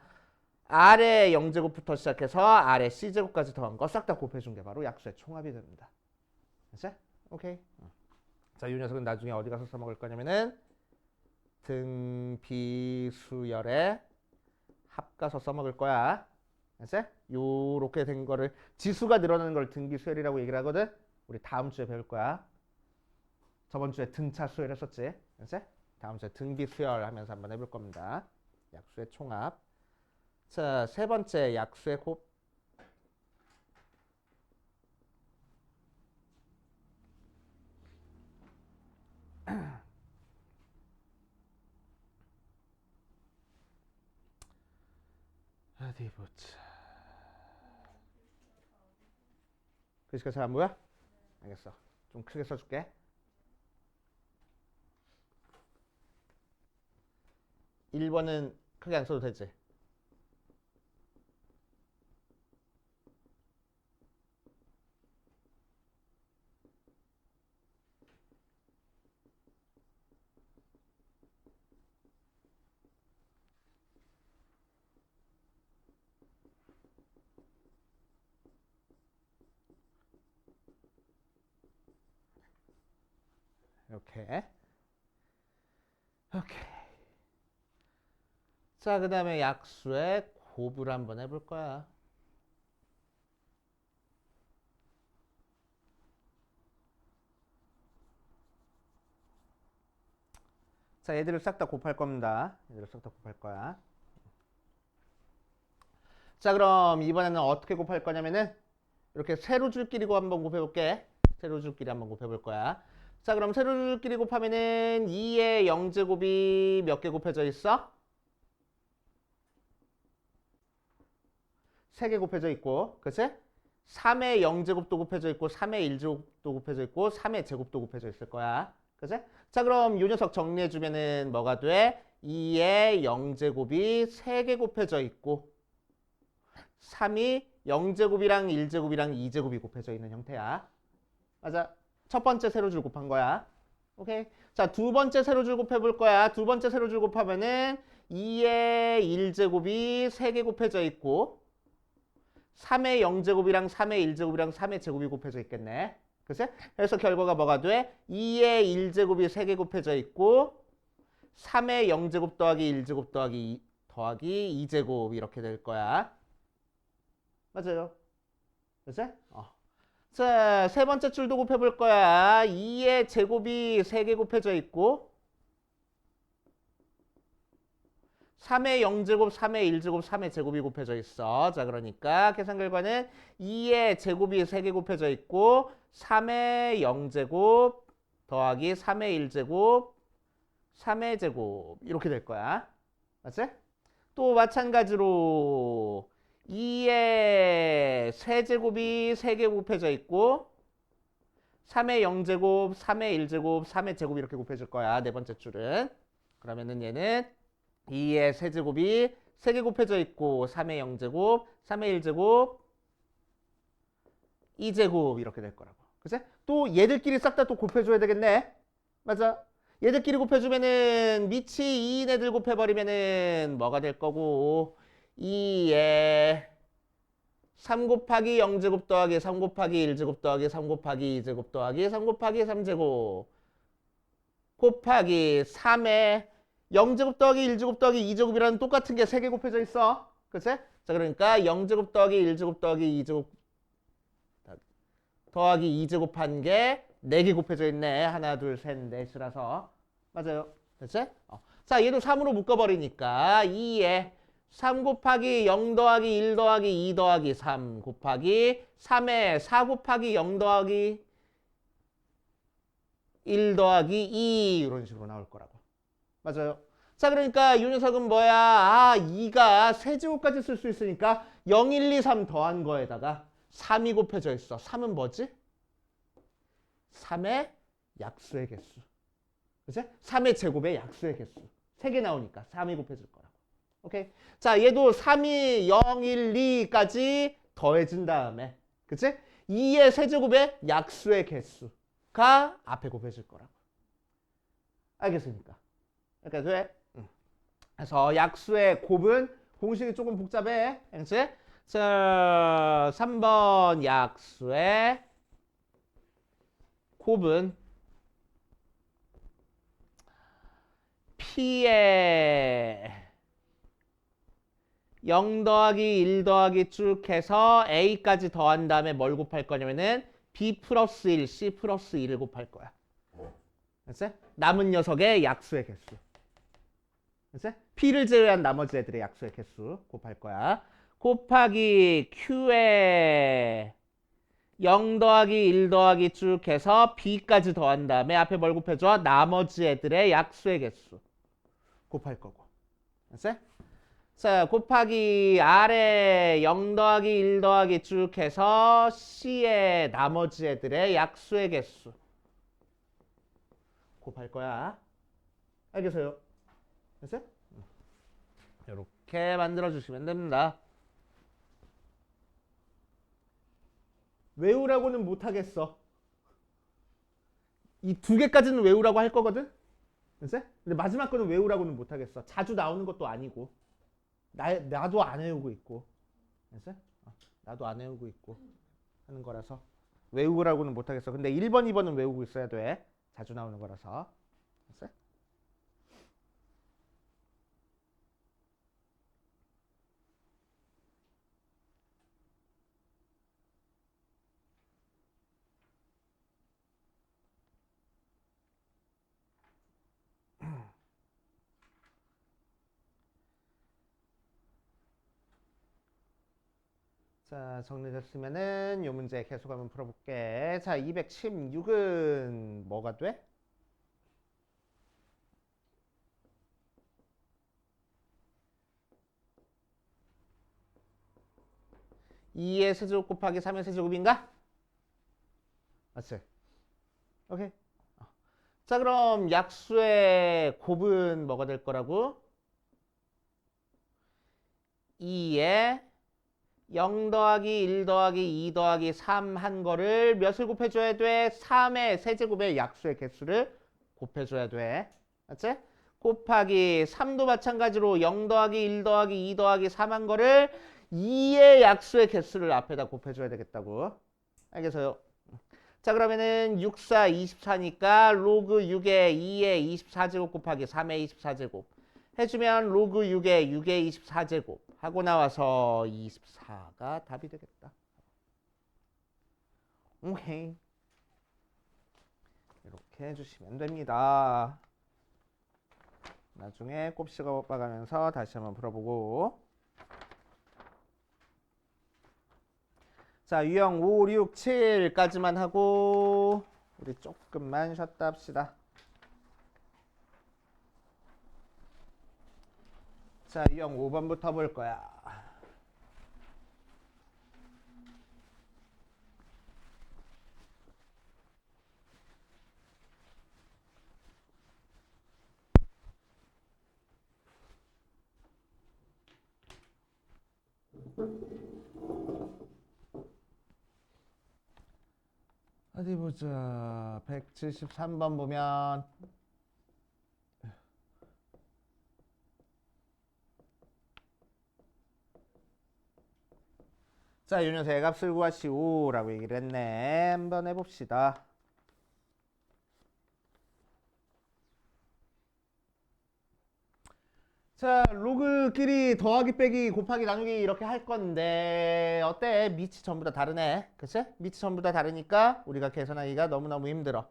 R의 0제곱부터 시작해서 R의 C제곱까지 더한 거 싹 다 곱해준 게 바로 약수의 총합이 됩니다. 됐지? 오케이. 자, 이 녀석은 나중에 어디 가서 써먹을 거냐면은 등비수열에 합 가서 써먹을 거야. 알았지? 요렇게 된 거를 지수가 늘어나는 걸 등비수열이라고 얘기를 하거든. 우리 다음 주에 배울 거야. 저번 주에 등차 수열 했었지. 알았지? 다음 주에 등비수열 하면서 한번 해볼 겁니다. 약수의 총합. 자, 세 번째 약수의 곱. 어디 보자. 글씨가 잘 안 보여? 알겠어. 좀 크게 써줄게. 일 번은 크게 안 써도 되지? 이렇게. 오케이. 자, 그 다음에 약수의 곱을 한번 해볼 거야. 자, 얘들을 싹 다 곱할 겁니다. 얘들을 싹 다 곱할 거야. 자, 그럼 이번에는 어떻게 곱할 거냐면은 이렇게 세로줄끼리 한번 곱해볼게. 세로줄끼리 한번 곱해볼 거야. 자, 그럼 세로줄끼리 곱하면은 2의 0제곱이 몇 개 곱해져 있어? 3개 곱해져 있고, 그치? 3의 0제곱도 곱해져 있고, 3의 1제곱도 곱해져 있고, 3의 제곱도 곱해져 있을 거야. 그치? 자, 그럼 이 녀석 정리해주면은 뭐가 돼? 2의 0제곱이 3개 곱해져 있고, 3이 0제곱이랑 1제곱이랑 2제곱이 곱해져 있는 형태야. 맞아. 첫 번째 세로줄 곱한 거야. 오케이. 자, 두 번째 세로줄 곱해볼 거야. 두 번째 세로줄 곱하면은 2의 1제곱이 3개 곱해져 있고 3의 0제곱이랑 3의 1제곱이랑 3의 제곱이 곱해져 있겠네. 그치? 그래서 결과가 뭐가 돼? 2의 1제곱이 3개 곱해져 있고 3의 0제곱 더하기 1제곱 더하기 2제곱 이렇게 될 거야. 맞아요. 그치? 자, 세 번째 줄도 곱해볼 거야. 2의 제곱이 3개 곱해져 있고 3의 0제곱, 3의 1제곱, 3의 제곱이 곱해져 있어. 자, 그러니까 계산 결과는 2의 제곱이 3개 곱해져 있고 3의 0제곱 더하기 3의 1제곱, 3의 제곱 이렇게 될 거야. 맞지? 또 마찬가지로 2의 세제곱이 3개 곱해져 있고 3의 0제곱, 3의 1제곱, 3의 제곱 이렇게 곱해질 거야. 네 번째 줄은. 그러면은 얘는 2의 세제곱이 3개 곱해져 있고 3의 0제곱, 3의 1제곱, 2제곱 이렇게 될 거라고. 그치? 또 얘들끼리 싹 다 또 곱해줘야 되겠네. 맞아. 얘들끼리 곱해주면은 밑이 2인 애들 곱해버리면은 뭐가 될 거고 2에 3 곱하기 0제곱 더하기 3 곱하기 1제곱 더하기 3 곱하기 2제곱 더하기 3 곱하기 3제곱 곱하기 3에 0제곱 더하기 1제곱 더하기 2제곱이라는 똑같은 게 3개 곱해져 있어. 그치? 자, 그러니까 0제곱 더하기 1제곱 더하기 2제곱 더하기 2제곱 한 게 4개 곱해져 있네. 하나, 둘, 셋, 넷이라서. 맞아요. 됐지? 자, 얘도 3으로 묶어버리니까 2에 3 곱하기 0 더하기 1 더하기 2 더하기 3 곱하기 3에 4 곱하기 0 더하기 1 더하기 2 이런 식으로 나올 거라고. 맞아요. 자, 그러니까 이 녀석은 뭐야? 아, 2가 세제곱까지 쓸 수 있으니까 0, 1, 2, 3 더한 거에다가 3이 곱해져 있어. 3은 뭐지? 3의 약수의 개수. 그치? 3의 제곱의 약수의 개수. 3개 나오니까 3이 곱해질 거라고. 오케이? 자, 얘도 3이 0, 1, 2까지 더해진 다음에 그치? 2의 세제곱의 약수의 개수가 앞에 곱해질 거라고. 알겠습니까? 그러니까 돼? 그래서 약수의 곱은 공식이 조금 복잡해. 그치? 자, 3번 약수의 곱은 P에 0 더하기 1 더하기 쭉 해서 A까지 더한 다음에 뭘 곱할 거냐면은 B 플러스 1, C 플러스 1을 곱할 거야. 알았어? 남은 녀석의 약수의 개수. 알았어? P를 제외한 나머지 애들의 약수의 개수 곱할 거야. 곱하기 Q에 0 더하기 1 더하기 쭉 해서 B까지 더한 다음에 앞에 뭘 곱해줘? 나머지 애들의 약수의 개수 곱할 거고. 알았어? 자, 곱하기 R에 0 더하기 1 더하기 쭉 해서 C의 나머지 애들의 약수의 개수 곱할 거야. 알겠어요? 됐어요? 이렇게 만들어주시면 됩니다. 외우라고는 못하겠어. 이 2개까지는 외우라고 할 거거든? 됐어요? 근데 마지막 거는 외우라고는 못하겠어. 자주 나오는 것도 아니고. 나도 안 외우고 있고. 됐어요? 나도 안 외우고 있고. 하는 거라서. 외우라고는 못하겠어. 근데 1번, 2번은 외우고 있어야 돼. 자주 나오는 거라서. 됐어요? 자, 정리됐으면은 이 문제 계속 한번 풀어볼게. 자, 216은 뭐가 돼? 2의 세제곱 곱하기 3의 세제곱인가? 맞지? 오케이. 자, 그럼 약수의 곱은 뭐가 될 거라고? 2에 0 더하기 1 더하기 2 더하기 3 한 거를 몇을 곱해줘야 돼? 3의 세제곱의 약수의 개수를 곱해줘야 돼. 맞지? 곱하기 3도 마찬가지로 0 더하기 1 더하기 2 더하기 3 한 거를 2의 약수의 개수를 앞에다 곱해줘야 되겠다고. 알겠어요? 자, 그러면은 6, 4, 24니까 로그 6에 2의 24제곱 곱하기 3의 24제곱 해주면 로그 6에 6의 24제곱 하고 나와서 24가 답이 되겠다. 오케이. 이렇게 해주시면 됩니다. 나중에 곱씹어 봐가면서 다시 한번 풀어보고. 자, 유형 5, 6, 7까지만 하고 우리 조금만 쉬었다 합시다. 자, 유형 5번부터 볼 거야. 어디 보자. 173번 보면 자, 요 녀석의 값을 구하시오라고 얘기를 했네. 한번 해봅시다. 자, 로그끼리 더하기 빼기 곱하기 나누기 이렇게 할 건데 어때? 밑이 전부 다 다르네. 그치? 밑이 전부 다 다르니까 우리가 계산하기가 너무너무 힘들어.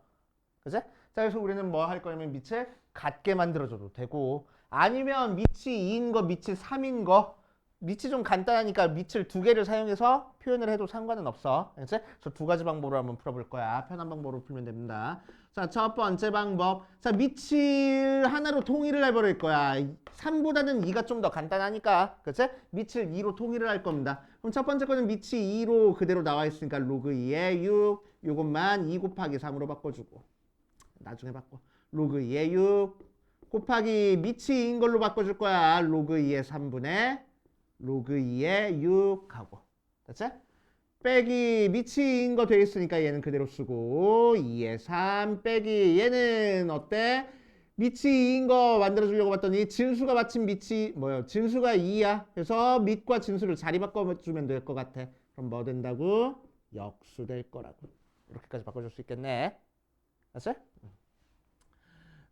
그치? 자, 그래서 우리는 뭐 할 거냐면 밑을 같게 만들어줘도 되고 아니면 밑이 2인 거, 밑이 3인 거 밑이 좀 간단하니까 밑을 두 개를 사용해서 표현을 해도 상관은 없어. 그래서 두 가지 방법으로 한번 풀어볼 거야. 편한 방법으로 풀면 됩니다. 자, 첫 번째 방법. 자, 밑을 하나로 통일을 해버릴 거야. 3보다는 2가 좀 더 간단하니까. 그치? 밑을 2로 통일을 할 겁니다. 그럼 첫 번째 거는 밑이 2로 그대로 나와 있으니까 로그 2에 6. 요것만 2 곱하기 3으로 바꿔주고. 나중에 바꿔. 로그 2에 6. 곱하기 밑이 2인 걸로 바꿔줄 거야. 로그 2의 3분의 로그 2의 6하고. 됐지? 빼기 밑이 2인 거 돼 있으니까 얘는 그대로 쓰고 2의 3 빼기 얘는 어때? 밑이 2인 거 만들어주려고 봤더니 진수가 마침 밑이 뭐야? 진수가 2야. 그래서 밑과 진수를 자리 바꿔주면 될 것 같아. 그럼 뭐 된다고? 역수 될 거라고. 이렇게까지 바꿔줄 수 있겠네. 됐지?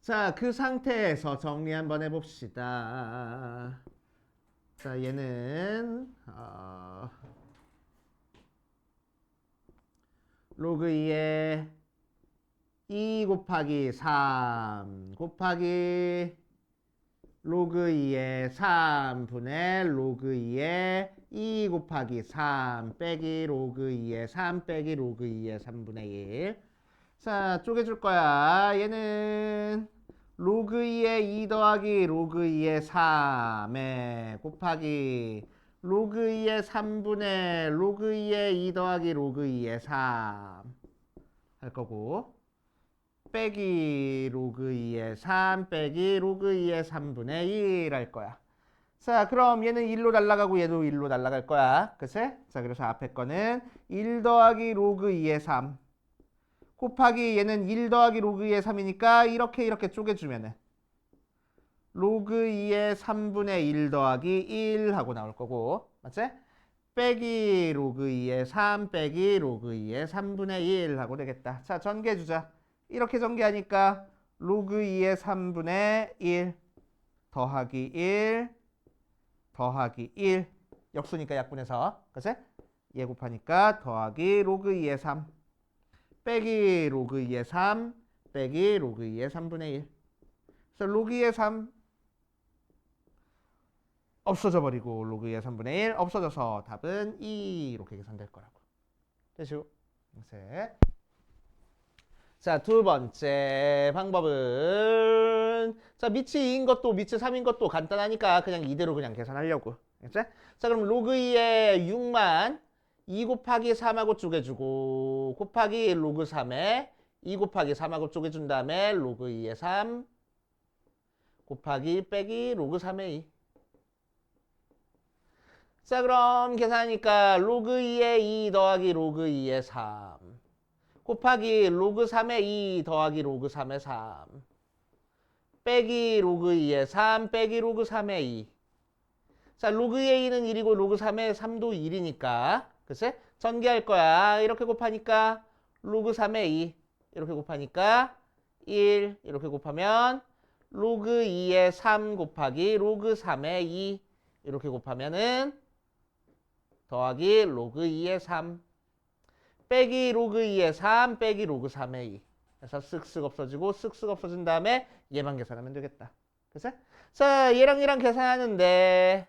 자, 그 상태에서 정리 한번 해봅시다. 자, 얘는 로그 2에 2 곱하기 3 곱하기 로그 2에 3분의 로그 2에 2 곱하기 3 빼기 로그 2에 3 빼기 로그 2에 3분의 1. 자, 쪼개줄 거야. 얘는 로그 2에 2 더하기 로그 2에 3에 곱하기 로그 2에 3분의 로그 2에 2 더하기 로그 2에 3 할 거고 빼기 로그 2에 3 빼기 로그 2에 3분의 1 할 거야. 자, 그럼 얘는 1로 날아가고 얘도 1로 날아갈 거야. 그치? 자, 그래서 앞에 거는 1 더하기 로그 2에 3 곱하기 얘는 1 더하기 로그 2의 3이니까 이렇게 쪼개주면은 로그 2의 3분의 1 더하기 1 하고 나올 거고 맞지? 빼기 로그 2의 3 빼기 로그 2의 3분의 1 하고 되겠다. 자, 전개해주자. 이렇게 전개하니까 로그 2의 3분의 1 더하기 1 더하기 1 역수니까 약분해서 그치? 얘 곱하니까 더하기 로그 2의 3 빼기 로그 2의 3 빼기 로그 2의 3분의 1. 그래서 로그 2의 3 없어져 버리고 로그 2의 3분의 1 없어져서 답은 2 이렇게 계산될 거라고. 되죠? 자, 두 번째 방법은 자, 밑이 2인 것도 밑이 3인 것도 간단하니까 그냥 이대로 그냥 계산하려고. 알겠지? 자, 그럼 로그 2의 6만 2 곱하기 3하고 쪼개주고 곱하기 로그 3에 2 곱하기 3하고 쪼개준 다음에 로그 2의 3 곱하기 빼기 로그 3의 2. 자, 그럼 계산하니까 로그 2의 2 더하기 로그 2의 3 곱하기 로그 3의 2 더하기 로그 3의 3 빼기 로그 2의 3 빼기 로그 3의 2. 자, 로그 2의 2는 1이고 로그 3의 3도 1이니까 그치? 전개할 거야. 이렇게 곱하니까 로그 3의 2 이렇게 곱하니까 1 이렇게 곱하면 로그 2의 3 곱하기 로그 3의 2 이렇게 곱하면은 더하기 로그 2의 3 빼기 로그 2의 3 빼기 로그 3의 2. 그래서 쓱쓱 없어지고 쓱쓱 없어진 다음에 얘만 계산하면 되겠다. 그치? 자, 얘랑 계산하는데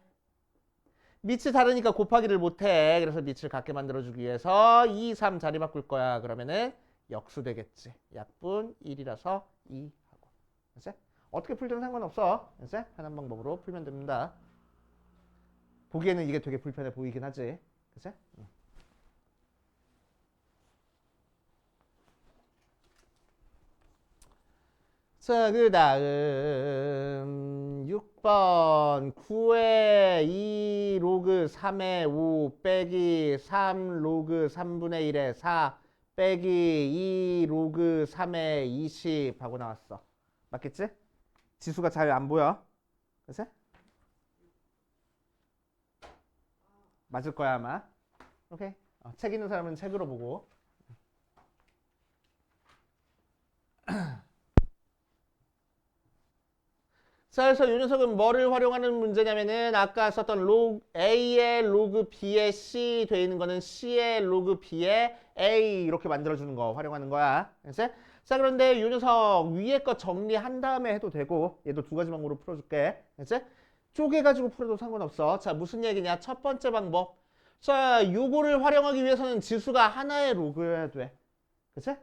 밑이 다르니까 곱하기를 못해. 그래서 밑을 같게 만들어주기 위해서 2, 3 자리 바꿀 거야. 그러면은 역수 되겠지. 약분 1이라서 2 하고. 그치? 어떻게 풀든 상관없어. 그치? 편한 방법으로 풀면 됩니다. 보기에는 이게 되게 불편해 보이긴 하지. 그치? 자, 그 다음 6번 9에 2 로그 3에 5 빼기 3 로그 3분의 1에 4 빼기 2 로그 3에 20 하고 나왔어. 맞겠지? 지수가 잘 안 보여. 그치? 맞을 거야 아마. 오케이. 책 있는 사람은 책으로 보고. 자, 그래서 이 녀석은 뭐를 활용하는 문제냐면은 아까 썼던 로그 A의 로그 B의 C 돼 있는 거는 C의 로그 B의 A 이렇게 만들어주는 거 활용하는 거야. 알겠지? 자, 그런데 이 녀석 위에 거 정리한 다음에 해도 되고 얘도 두 가지 방법으로 풀어줄게. 알겠지? 쪼개가지고 풀어도 상관없어. 자, 무슨 얘기냐? 첫 번째 방법. 자, 요거를 활용하기 위해서는 지수가 하나의 로그여야 돼. 그치?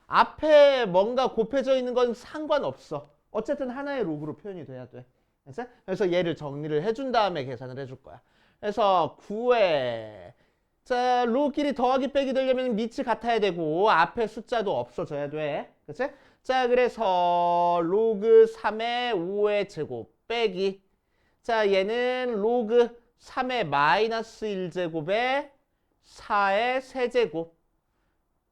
앞에 뭔가 곱해져 있는 건 상관없어. 어쨌든 하나의 로그로 표현이 돼야 돼. 그치? 그래서 얘를 정리를 해준 다음에 계산을 해줄 거야. 그래서 9에 자, 로끼리 더하기 빼기 되려면 밑이 같아야 되고 앞에 숫자도 없어져야 돼. 그치? 자, 그래서 로그 3의 5의 제곱 빼기 자, 얘는 로그 3의 마이너스 1제곱에 4의 세제곱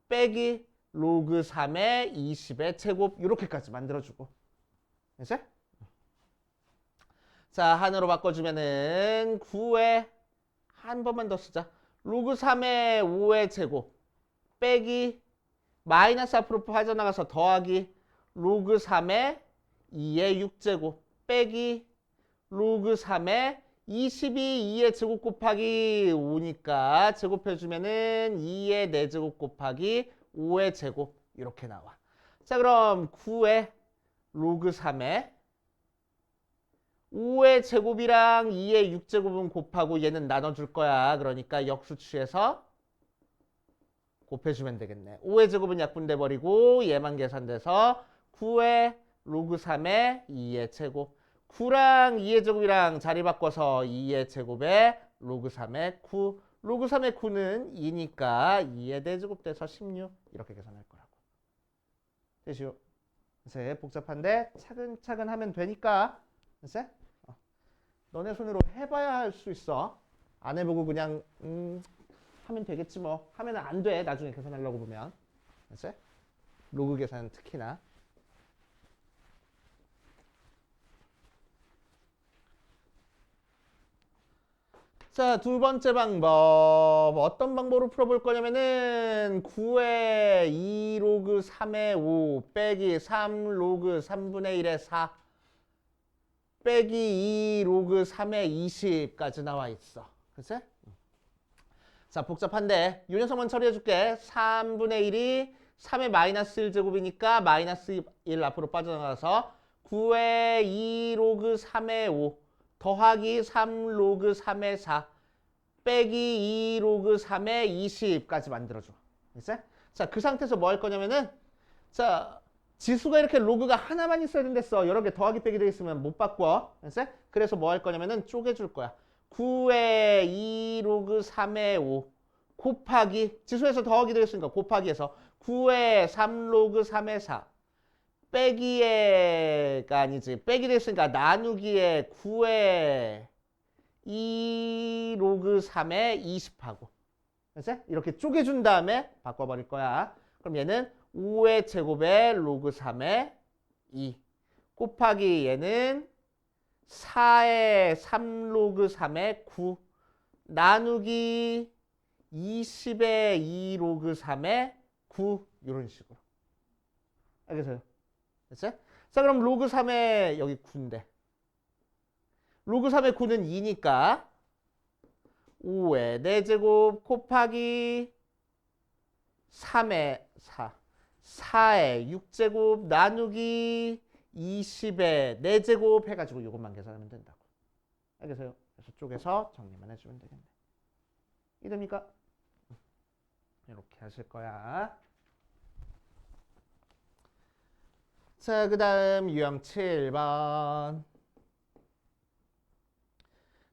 빼기 로그 3의 20의 제곱 이렇게까지 만들어주고 그치? 자, 한으로 바꿔주면은 9에 한 번만 더 쓰자. 로그 3의 5의 제곱 빼기 마이너스 앞으로 빠져나가서 더하기 로그 3의 2의 6제곱 빼기 로그 3의 22, 2의 제곱 곱하기 5니까 제곱해주면은 2의 4제곱 곱하기 5의 제곱 이렇게 나와. 자, 그럼 9의 로그 3의 5의 제곱이랑 2의 6제곱은 곱하고 얘는 나눠줄 거야. 그러니까 역수취해서 곱해주면 되겠네. 5의 제곱은 약분돼 버리고 얘만 계산돼서 9의 로그 3의 2의 제곱 9랑 2의 제곱이랑 자리 바꿔서 2의 제곱에 로그 3의 9 로그 3의 9는 2니까 2의 4제곱 돼서 16 이렇게 계산할 거라고. 되시오. 그래서 복잡한데 차근차근 하면 되니까 그치? 너네 손으로 해봐야 할 수 있어. 안 해보고 그냥 하면 되겠지 뭐. 하면 안 돼. 나중에 계산하려고 보면. 그치? 로그 계산 특히나. 자, 두 번째 방법. 어떤 방법으로 풀어볼 거냐면은 9의 2 로그 3의 5 빼기 3 로그 3분의 1의 4 빼기 2 로그 3의 20까지 나와 있어. 그치? 자, 복잡한데 이 녀석만 처리해줄게. 3분의 1이 3의 마이너스 1제곱이니까 마이너스 1 앞으로 빠져나가서 9의 2 로그 3의 5 더하기 3 로그 3의 4 빼기 2 로그 3의 20까지 만들어줘. 그치? 자, 그 상태에서 뭐 할 거냐면은 자, 지수가 이렇게 로그가 하나만 있어야 된댔어. 여러 개 더하기 빼기 돼 있으면 못 바꿔. 그치? 그래서 뭐 할 거냐면은 쪼개줄 거야. 9의 2 로그 3의 5 곱하기 지수에서 더하기 되었으니까 곱하기해서 9의 3 로그 3의 4 빼기에가 아니지 빼기 됐으니까 나누기에 9의 2 로그 3의 20하고 그치? 이렇게 쪼개준 다음에 바꿔버릴 거야. 그럼 얘는 5의 제곱에 로그 3의 2 곱하기 얘는 4의 3 로그 3의 9 나누기 20의 2 로그 3의 9 이런 식으로. 알겠어요? 됐지? 자, 그럼 로그 3의 여기 9인데 로그 3의 9는 2니까 5의 4제곱 곱하기 3의 4 4의 6제곱 나누기 20의 4제곱 해가지고 이것만 계산하면 된다고. 알겠어요? 그래서 쪽에서 정리만 해주면 되겠네. 이됩니까? 이렇게 하실 거야. 자, 그 다음 유형 7번.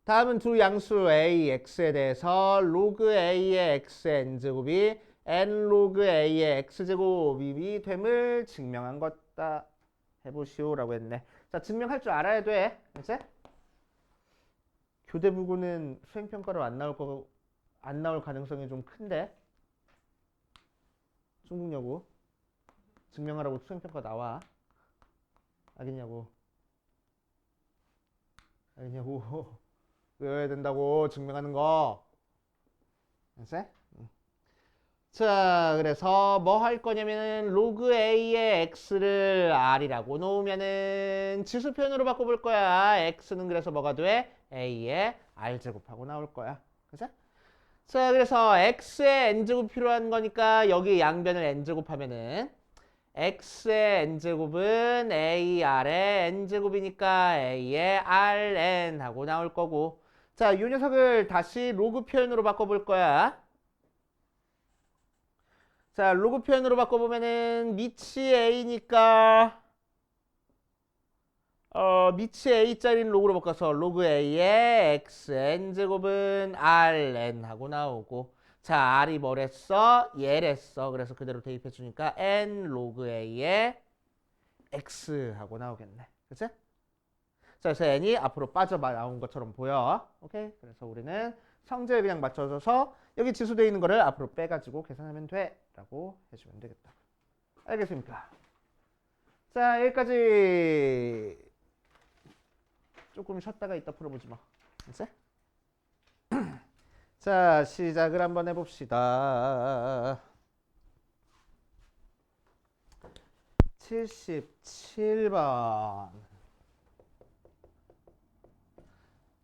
다음은 두 양수 a, x에 대해서 로그 a의 x의 n제곱이 n 로그 a의 x제곱이 됨을 증명한 것다. 해보시오라고 했네. 자, 증명할 줄 알아야 돼. 그치? 교대부고는 수행평가로 안 나올 가능성이 좀 큰데. 중국여고 증명하라고 수행평가 나와. 알겠냐고. 알겠냐고. 외워야 된다고 증명하는 거. 그치? 자, 그래서 뭐 할 거냐면은 로그 a의 x를 r이라고 놓으면은 지수 표현으로 바꿔볼 거야. x는 그래서 뭐가 돼? a의 r제곱하고 나올 거야. 그치? 자, 그래서 x의 n제곱 필요한 거니까 여기 양변을 n제곱 하면은 x의 n제곱은 ar의 n제곱이니까 a의 rn 하고 나올 거고. 자, 이 녀석을 다시 로그 표현으로 바꿔볼 거야. 자, 로그 표현으로 바꿔보면은 밑이 a니까 밑이 a짜리는 로그로 바꿔서 로그 a의 x n제곱은 rn 하고 나오고. 자, r이 뭐랬어? 얘랬어. 그래서 그대로 대입해 주니까 n 로그 a의 x 하고 나오겠네. 그치? 자, 그래서 n이 앞으로 빠져 나온 것처럼 보여. 오케이? 그래서 우리는 성질 그냥 맞춰줘서 여기 지수되어 있는 거를 앞으로 빼가지고 계산하면 돼 라고 해주면 되겠다. 알겠습니까? 자, 여기까지 조금 쉬었다가 이따 풀어보지 뭐. 이제? 자, 시작을 한번 해봅시다. 77번.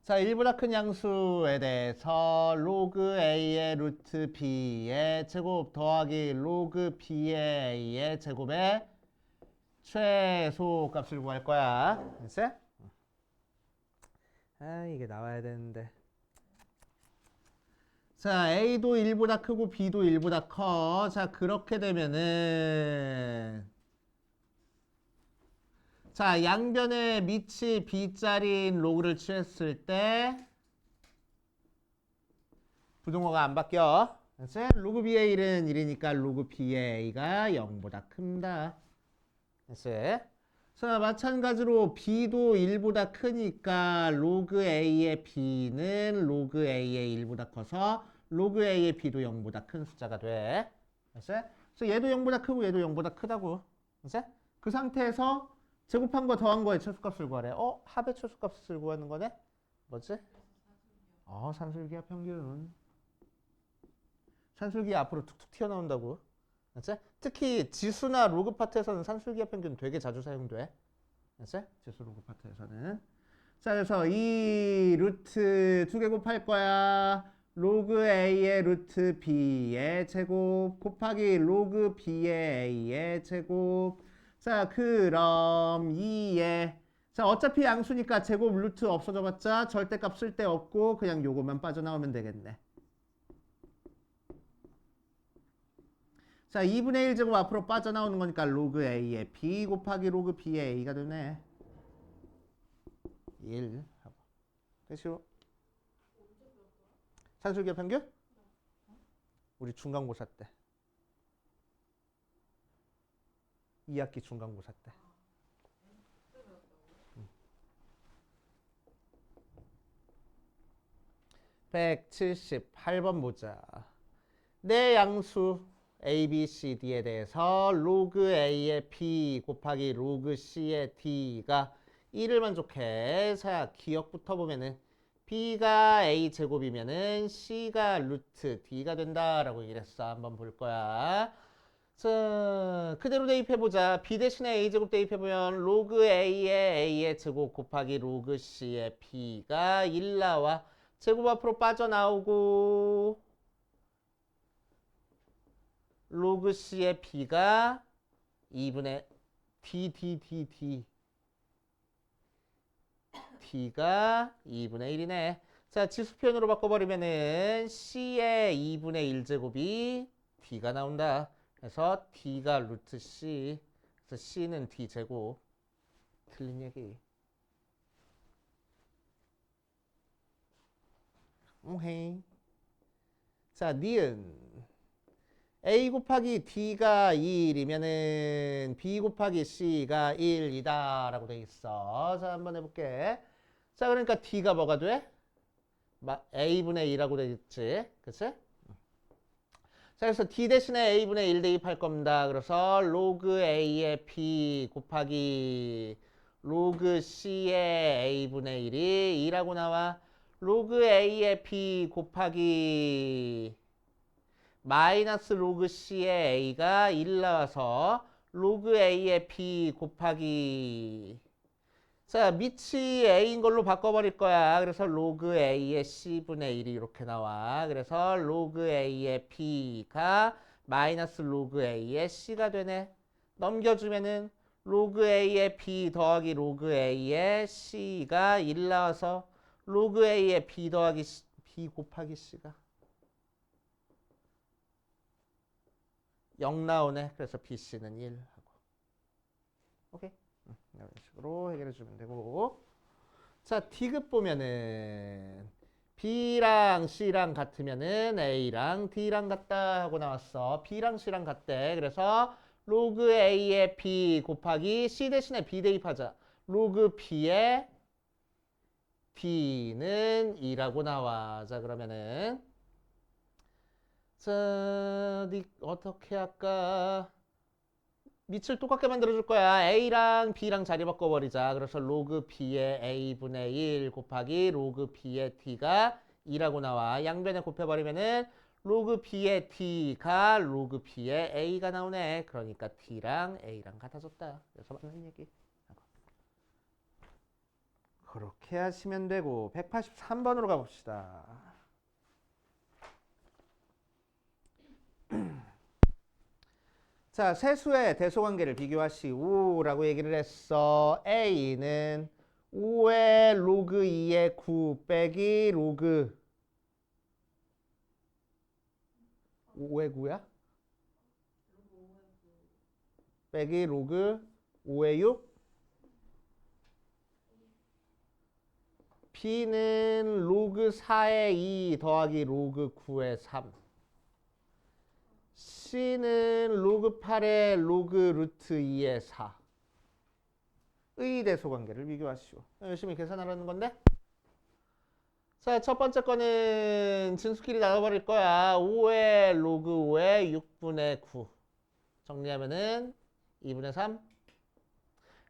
자, 1보다 큰 양수에 대해서 로그 a의 루트 b의 제곱 더하기 로그 b의 a의 제곱의 최소 값을 구할 거야. 됐어? 아, 이게 나와야 되는데. 자, a도 1보다 크고 b도 1보다 커. 자, 그렇게 되면은 자, 양변에 밑이 b짜리인 로그를 취했을 때 부동호가 안 바뀌어. 그치? 로그 b의 1은 1이니까 로그 b의 a가 0보다 큽니다. 됐지? 자, 마찬가지로 b도 1보다 크니까 로그 a의 b는 로그 a의 1보다 커서 로그 a의 b도 0보다 큰 숫자가 돼. 됐지? 그래서 얘도 0보다 크고 얘도 0보다 크다고. 됐지? 그 상태에서 제곱한 거 더한 거의 최소값을 구하래. 합의 최소값을 구하는 거네? 뭐지? 산술기하 평균. 산술기 앞으로 툭툭 튀어나온다고. 알았지? 특히 지수나 로그 파트에서는 산술기하 평균 되게 자주 사용돼. 알았지? 지수 로그 파트에서는. 자, 그래서 이 루트 두 개 곱할 거야. 로그 a의 루트 b의 제곱 곱하기 로그 b의 a의 제곱. 자, 그럼 2에 자, 어차피 양수니까 제곱 루트 없어져봤자 절대값 쓸 데 없고 그냥 요것만 빠져나오면 되겠네. 자, 2분의 1 제곱 앞으로 빠져나오는 거니까 로그 a의 b 곱하기 로그 b의 a가 되네. 1 하고. 됐죠? 산술기하 평균? 우리 중간고사 때. 2학기 중간고사 때. 178번 보자. 내 양수 a, b, c, d에 대해서 로그 a의 p 곱하기 로그 c의 d가 1을 만족해. 자, 기억부터 보면은 b가 a 제곱이면은 c가 루트 d가 된다라고 얘기를 했어. 한번 볼 거야. 자, 그대로 대입해보자. b 대신에 a 제곱 대입해보면 로그 a의 제곱 곱하기 로그 c의 b가 1 나와. 제곱 앞으로 빠져나오고 로그 c의 b가 2분의 d가 2분의 1이네. 자, 지수 표현으로 바꿔버리면은 c의 2분의 1제곱이 d가 나온다. 그래서 d가 루트 c. 그래서 c는 d제곱. 틀린 얘기. 오케이. 자, 니은 a 곱하기 d가 2이면은 b 곱하기 c가 1이다 라고 돼 있어. 자, 한번 해볼게. 자, 그러니까 d가 뭐가 돼? a분의 2라고 돼 있지. 그치? 자, 그래서 d 대신에 a분의 1 대입할 겁니다. 그래서 로그 a의 b 곱하기 로그 c의 a분의 1이 2라고 나와. 로그 a의 b 곱하기 마이너스 로그 c의 a가 1 나와서 로그 a의 b 곱하기 자, 밑이 a인 걸로 바꿔버릴 거야. 그래서 로그 a의 c분의 1이 이렇게 나와. 그래서 로그 a의 b가 마이너스 로그 a의 c가 되네. 넘겨주면은 로그 A의 B 더하기 로그 A의 C가 1 나와서 로그 A의 B 더하기 B 곱하기 C가 0 나오네. 그래서 BC는 1 하고. 오케이. 이런 식으로 해결해 주면 되고. 자, D급 보면은 B랑 C랑 같으면은 A랑 D랑 같다 하고 나왔어. B랑 C랑 같대. 그래서 로그 A의 B 곱하기 C 대신에 B 대입하자. 로그 B의 D는 2라고 나와. 자, 그러면은 자, 어떻게 할까? 밑을 똑같게 만들어줄 거야. A랑 B랑 자리 바꿔버리자. 그래서 로그 B의 A분의 1 곱하기 로그 B의 D가 2라고 나와. 양변에 곱해버리면은 로그 B의 D가 로그 B의 A가 나오네. 그러니까 D랑 A랑 같아졌다. 그래서 맞는 얘기. 그렇게 하시면 되고 183번으로 가봅시다. 자, 세수의 대소관계를 비교하시오라고 얘기를 했어. A는 5의 로그 2의 9 빼기 로그 5의 9야? 빼기 로그 5의 6? B는 로그 4의 2 더하기 로그 9의 3. C는 로그 8의 로그 루트 2의 4. 의 대소관계를 비교하시오. 열심히 계산하라는 건데. 자, 첫 번째 거는 진수끼리 나눠버릴 거야. 5의 로그 5의 6분의 9. 정리하면은 2분의 3.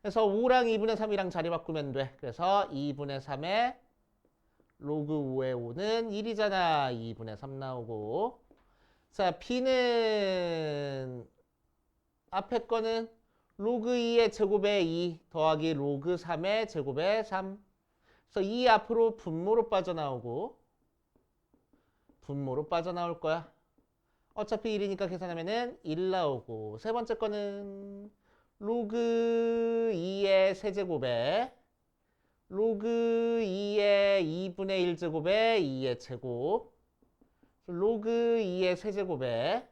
그래서 5랑 2분의 3이랑 자리 바꾸면 돼. 그래서 2분의 3의 로그 5의 5는 1이잖아. 2분의 3 나오고. 자, B는 앞에 거는 로그 2의 제곱에 2 더하기 로그 3의 제곱에 3. 그래서 2 앞으로 분모로 빠져나오고 분모로 빠져나올 거야. 어차피 1이니까 계산하면은 1 나오고. 세 번째 거는 로그 2의 세제곱에 로그 2의 2분의 1 제곱에 2의 제곱. 로그 2의 세제곱에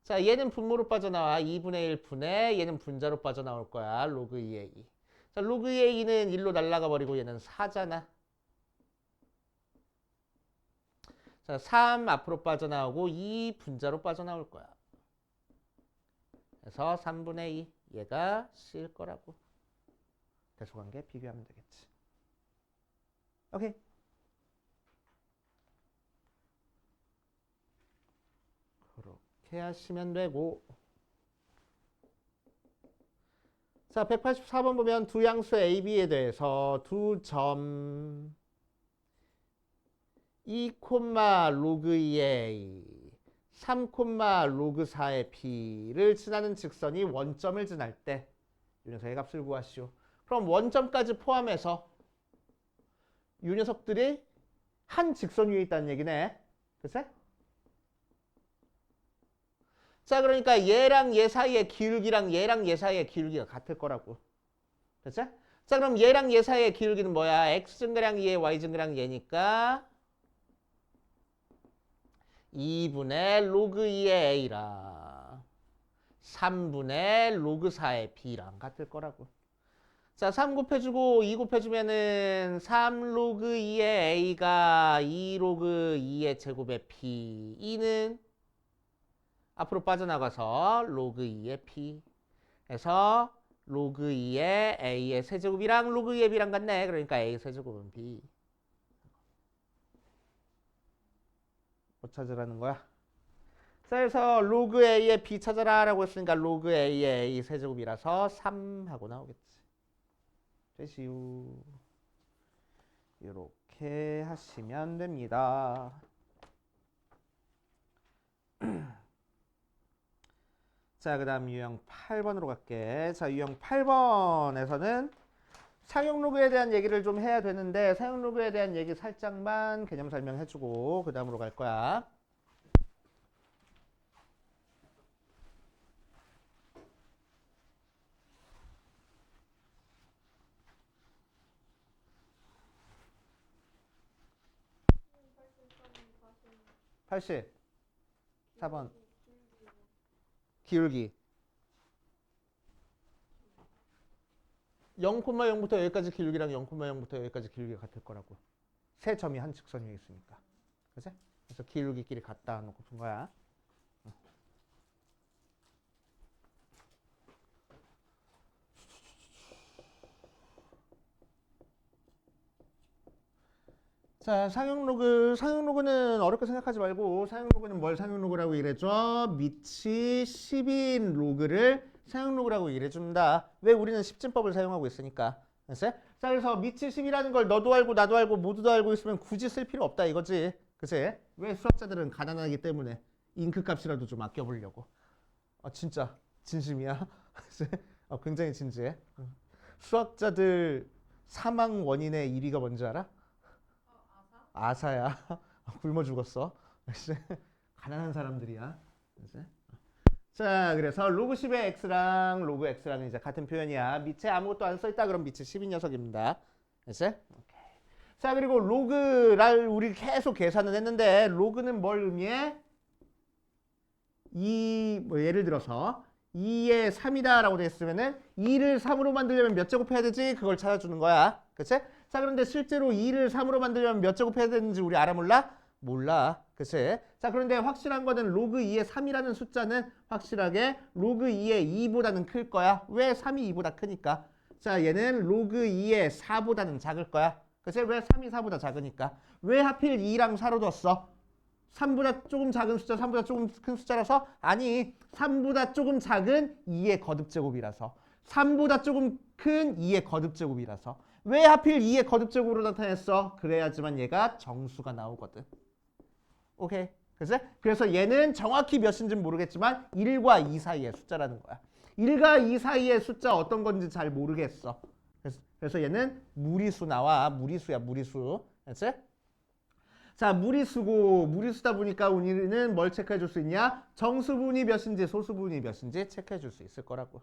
자, 얘는 분모로 빠져나와. 2분의 1 분의 얘는 분자로 빠져나올 거야. 로그 2의 2. 자, 로그 2의 2는 1로 날아가 버리고 얘는 4잖아. 자, 3 앞으로 빠져나오고 2 분자로 빠져나올 거야. 그래서 3분의 2 얘가 C일 거라고. 대소관계 비교하면 되겠지. 오케이. 그렇게 하시면 되고. 자, 184번 보면 두 양수 A, B에 대해서 두 점 2, 로그 2의 A, 3, 로그 4의 B를 지나는 직선이 원점을 지날 때 이 녀석의 값을 구하시오. 그럼 원점까지 포함해서 이 녀석들이 한 직선 위에 있다는 얘기네. 그치? 자, 그러니까 얘랑 얘 사이의 기울기랑 얘랑 얘 사이의 기울기가 같을 거라고. 그치? 자, 그럼 얘랑 얘 사이의 기울기는 뭐야? x증가량 얘, y증가량 얘니까 2분의 로그 2의 a랑 3분의 로그 4의 b랑 같을 거라고. 자, 3 곱해주고 2 곱해주면은 3 로그 2의 a가 2 로그 2의 제곱의 b. 2는 앞으로 빠져나가서 로그 2의 p. 해서 로그 2의 a의 세제곱이랑 로그 2의 b랑 같네. 그러니까 a 세제곱은 b. 뭐 찾으라는 거야? 자, 그래서 로그 a의 b 찾아라 라고 했으니까 로그 a의 a 세제곱이라서 3 하고 나오겠지. 되시오. 이렇게 하시면 됩니다. 자, 그 다음 유형 8번으로 갈게. 자, 유형 8번에서는 사용 로그에 대한 얘기를 좀 해야 되는데 사용 로그에 대한 얘기 살짝만 개념 설명해주고 그 다음으로 갈 거야. 80. 4번. 기울기. 0,0부터 여기까지 기울기랑 0,0부터 여기까지 기울기가 같을 거라고. 세 점이 한 직선 위에 있으니까. 그치? 그래서 기울기끼리 같다 놓고 푼 거야. 자, 상용로그는 어렵게 생각하지 말고 상용로그는 뭘 상용로그라고 이래줘? 밑이 10인 로그를 상용로그라고 이래준다. 왜 우리는 십진법을 사용하고 있으니까. 그치? 자, 그래서 밑이 10이라는 걸 너도 알고 나도 알고 모두도 알고 있으면 굳이 쓸 필요 없다 이거지. 그치? 왜 수학자들은 가난하기 때문에 잉크 값이라도 좀 아껴보려고. 진짜 진심이야. 굉장히 진지해. 수학자들 사망 원인의 1위가 뭔지 알아? 아사야. 굶어 죽었어. 가난한 사람들이야. 자, 그래서 로그 10의 x랑 로그 x랑은 이제 같은 표현이야. 밑에 아무것도 안 써있다 그럼 밑에 10인 녀석입니다. 됐어? 자, 그리고 로그를 우리 계속 계산을 했는데 로그는 뭘 의미해? 뭐 예를 들어서 2의 3이다 라고 됐으면은 2를 3으로 만들려면 몇 제곱 해야 되지? 그걸 찾아주는 거야. 그치? 자, 그런데 실제로 2를 3으로 만들려면 몇 제곱 해야 되는지 우리 알아 몰라? 몰라. 그치? 자, 그런데 확실한 거는 로그 2의 3이라는 숫자는 확실하게 로그 2의 2보다는 클 거야. 왜? 3이 2보다 크니까. 자, 얘는 로그 2의 4보다는 작을 거야. 그치? 왜? 3이 4보다 작으니까. 왜 하필 2랑 4로 뒀어? 3보다 조금 작은 숫자, 3보다 조금 큰 숫자라서? 아니, 3보다 조금 작은 2의 거듭제곱이라서. 3보다 조금 큰 2의 거듭제곱이라서. 왜 하필 2의 거듭제곱으로 나타냈어? 그래야지만 얘가 정수가 나오거든. 오케이. 그래서 얘는 정확히 몇인지는 모르겠지만 1과 2 사이의 숫자라는 거야. 1과 2 사이의 숫자 어떤 건지 잘 모르겠어. 그래서 얘는 무리수 나와. 무리수야, 무리수. 그치? 자, 무리수다 보니까 우리는 뭘 체크해 줄 수 있냐? 정수분이 몇인지 소수분이 몇인지 체크해 줄 수 있을 거라고.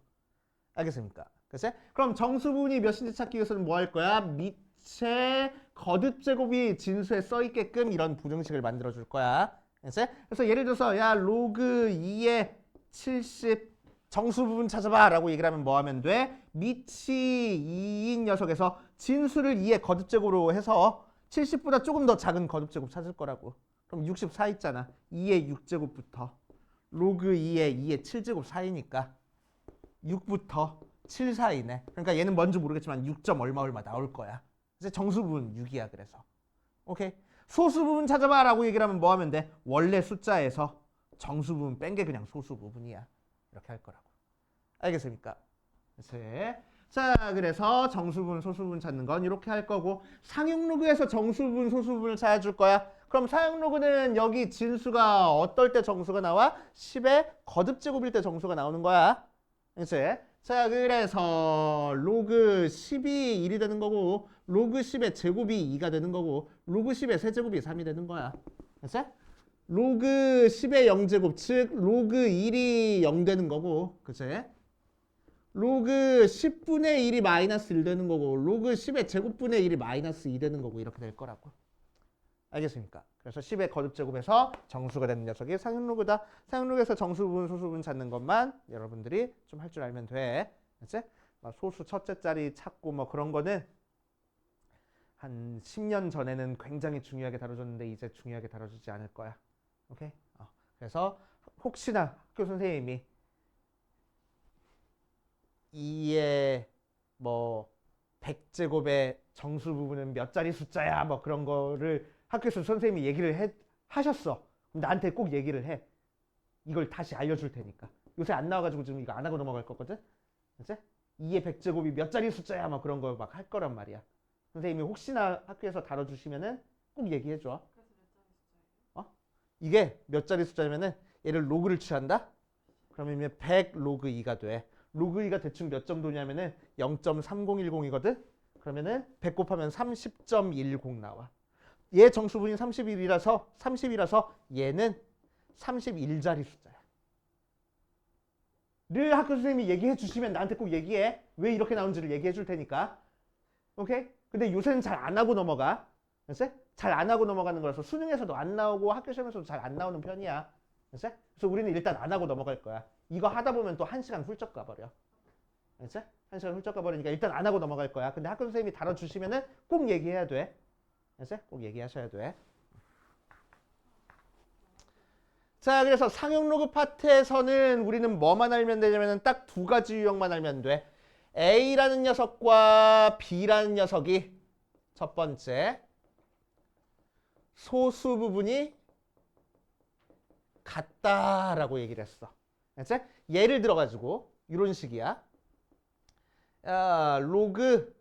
알겠습니까? 그치? 그럼 정수분이 몇인지 찾기 위해서는 뭐 할 거야? 밑에 거듭제곱이 진수에 써있게끔 이런 부등식을 만들어 줄 거야. 그치? 그래서 예를 들어서 야 로그 2의 70 정수 부분 찾아봐 라고 얘기를 하면 뭐 하면 돼? 밑이 2인 녀석에서 진수를 2의 거듭제곱으로 해서 70보다 조금 더 작은 거듭제곱 찾을 거라고. 그럼 64 있잖아. 2의 6제곱부터 로그 2의 7제곱 사이니까 6부터 7 사이네. 그러니까 얘는 뭔지 모르겠지만 6점 얼마 나올 거야. 이제 정수부분 6이야. 그래서 오케이. 소수부분 찾아봐 라고 얘기를 하면 뭐 하면 돼? 원래 숫자에서 정수부분 뺀 게 그냥 소수부분이야. 이렇게 할 거라고. 알겠습니까? 자, 그래서 정수분, 소수분 찾는 건 이렇게 할 거고 상용로그에서 정수분, 소수분을 찾아줄 거야. 그럼 상용로그는 여기 진수가 어떨 때 정수가 나와? 10의 거듭제곱일 때 정수가 나오는 거야. 그치? 자, 그래서 로그 10이 1이 되는 거고 로그 10의 제곱이 2가 되는 거고 로그 10의 세제곱이 3이 되는 거야. 그치? 로그 10의 0제곱, 즉 로그 1이 0 되는 거고, 그치? 로그 10분의 1이 마이너스 1 되는 거고 로그 10의 제곱분의 1이 마이너스 2 되는 거고 이렇게 될 거라고. 알겠습니까? 그래서 10의 거듭제곱에서 정수가 되는 녀석이 상용로그다. 상용로그에서 정수분, 소수분 찾는 것만 여러분들이 좀 할 줄 알면 돼. 그치? 소수 첫째 자리 찾고 뭐 그런 거는 한 10년 전에는 굉장히 중요하게 다뤄줬는데 이제 중요하게 다뤄주지 않을 거야. 오케이? 그래서 혹시나 학교 선생님이 2의 뭐 100제곱의 정수 부분은 몇 자리 숫자야 뭐 그런 거를 학교에서 선생님이 얘기를 하셨어. 그럼 나한테 꼭 얘기를 해. 이걸 다시 알려줄 테니까. 요새 안 나와가지고 지금 이거 안 하고 넘어갈 거거든. 그치? 2의 100제곱이 몇 자리 숫자야 막 그런 거 막 할 거란 말이야. 선생님이 혹시나 학교에서 다뤄주시면은 꼭 얘기해줘. 그래서 몇 자리 숫자예요? 이게 몇 자리 숫자냐면은 얘를 로그를 취한다? 그러면 100 로그 2가 돼. 로그 2가 대충 몇 정도냐면은 0.3010이거든? 그러면은 100 곱하면 30.10 나와. 얘 정수분이 30이라서 얘는 31자리 숫자야. 를 학교 선생님이 얘기해 주시면 나한테 꼭 얘기해. 왜 이렇게 나온지를 얘기해 줄 테니까. 오케이? 근데 요새는 잘 안 하고 넘어가. 알았어? 잘 안 하고 넘어가는 거라서 수능에서도 안 나오고 학교 시험에서도 잘 안 나오는 편이야. 그래서 우리는 일단 안 하고 넘어갈 거야. 이거 하다 보면 또 1시간 훌쩍 가버려. 알지? 1시간 훌쩍 가버리니까 일단 안 하고 넘어갈 거야. 근데 학교 선생님이 다뤄주시면은 꼭 얘기해야 돼. 알지? 꼭 얘기하셔야 돼. 자, 그래서 상용 로그 파트에서는 우리는 뭐만 알면 되냐면은 딱 두 가지 유형만 알면 돼. A라는 녀석과 B라는 녀석이 첫 번째 소수 부분이 같다라고 얘기를 했어. 알지? 예를 들어가지고 이런 식이야. 로그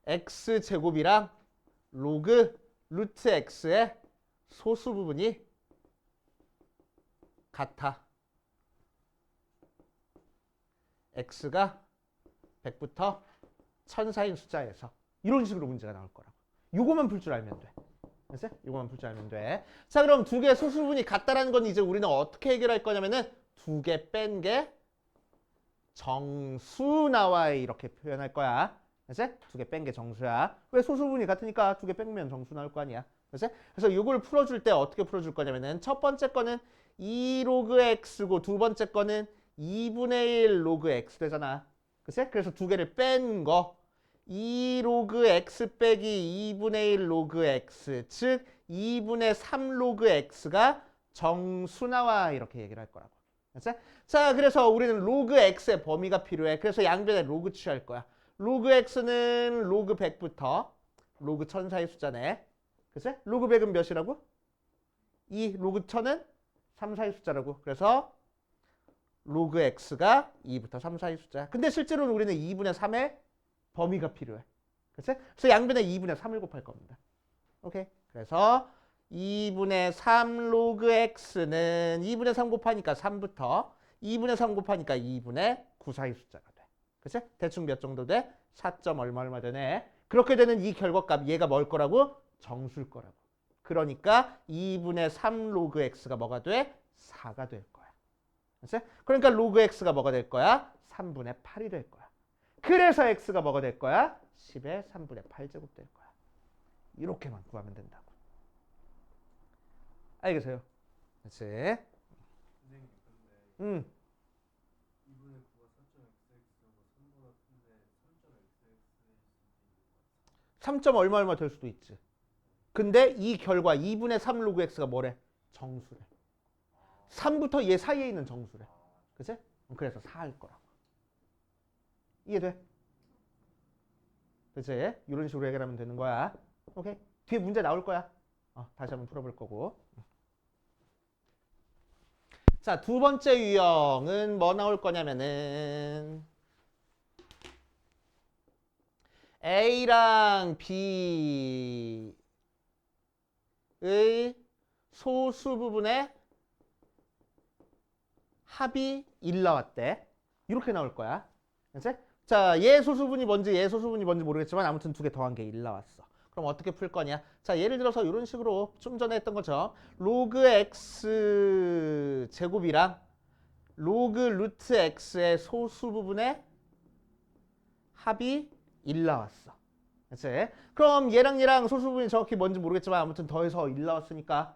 x 제곱이랑 로그 루트 x의 소수 부분이 같아. x가 100부터 1000 사이인 숫자에서 이런 식으로 문제가 나올 거라고. 요거만 풀 줄 알면 돼. 알았어? 요거만 풀 줄 알면 돼. 자, 그럼 두 개의 소수 부분이 같다라는 건 이제 우리는 어떻게 해결할 거냐면은 두 개 뺀 게 정수 나와 이렇게 표현할 거야. 알았어? 두 개 뺀 게 정수야. 왜 소수 부분이 같으니까 두 개 빼면 정수 나올 거 아니야. 알았어? 그래서 이걸 풀어줄 때 어떻게 풀어줄 거냐면은 첫 번째 거는 2 로그 x고 두 번째 거는 2분의 1 로그 x 되잖아. 그치? 그래서 두 개를 뺀 거 2 로그 x 빼기 2분의 1 로그 x 즉 2분의 3 로그 x가 정수 나와 이렇게 얘기를 할 거라고. 그치? 자, 그래서 우리는 로그 x의 범위가 필요해. 그래서 양변에 로그 취할 거야. 로그 x는 로그 100부터 로그 1000 사이 숫자네. 그치? 로그 100은 몇이라고? 2. 로그 1000은 3 사이 숫자라고. 그래서 로그 x가 2부터 3 사이 숫자야. 근데 실제로는 우리는 2분의 3의 범위가 필요해. 그치? 그래서 양변에 2분의 3을 곱할 겁니다. 오케이? 그래서 2분의 3 로그 x는 2분의 3 곱하니까 3부터 2분의 3 곱하니까 2분의 9 사이 숫자가 돼. 그치? 대충 몇 정도 돼? 4점 얼마 되네. 그렇게 되는 이 결과값 얘가 뭘 거라고? 정수일 거라고. 그러니까 2분의 3 로그 x가 뭐가 돼? 4가 될 거야. 그치? 그러니까 로그 x가 뭐가 될 거야? 3분의 8이 될 거야. 그래서 x가 뭐가 될 거야? 10의 3분의 8제곱 될 거야. 이렇게만 구하면 된다고. 알겠어요? 그치? 선생님 근데 2분의 9가 4.xx고 3보다 큰데 3.xx일 수도 있는 거 3점 얼마 될 수도 있지. 근데 이 결과 2분의 3 로그 x가 뭐래? 정수래. 3부터 얘 사이에 있는 정수래. 그치? 그래서 4일 거라고. 이해돼? 그치? 이런 식으로 해결하면 되는 거야. 오케이? 뒤에 문제 나올 거야. 다시 한번 풀어볼 거고. 자, 두 번째 유형은 뭐 나올 거냐면은 A랑 B의 소수 부분의 합이 1 나왔대. 이렇게 나올 거야. 그치? 자, 얘 소수분이 뭔지 얘 소수분이 뭔지 모르겠지만 아무튼 두 개 더한 게 1 나왔어. 그럼 어떻게 풀 거냐? 자, 예를 들어서 이런 식으로 좀 전에 했던 것처럼 로그 x 제곱이랑 로그 루트 x의 소수 부분의 합이 1 나왔어. 그치? 그럼 얘랑 소수 부분이 정확히 뭔지 모르겠지만 아무튼 더해서 1 나왔으니까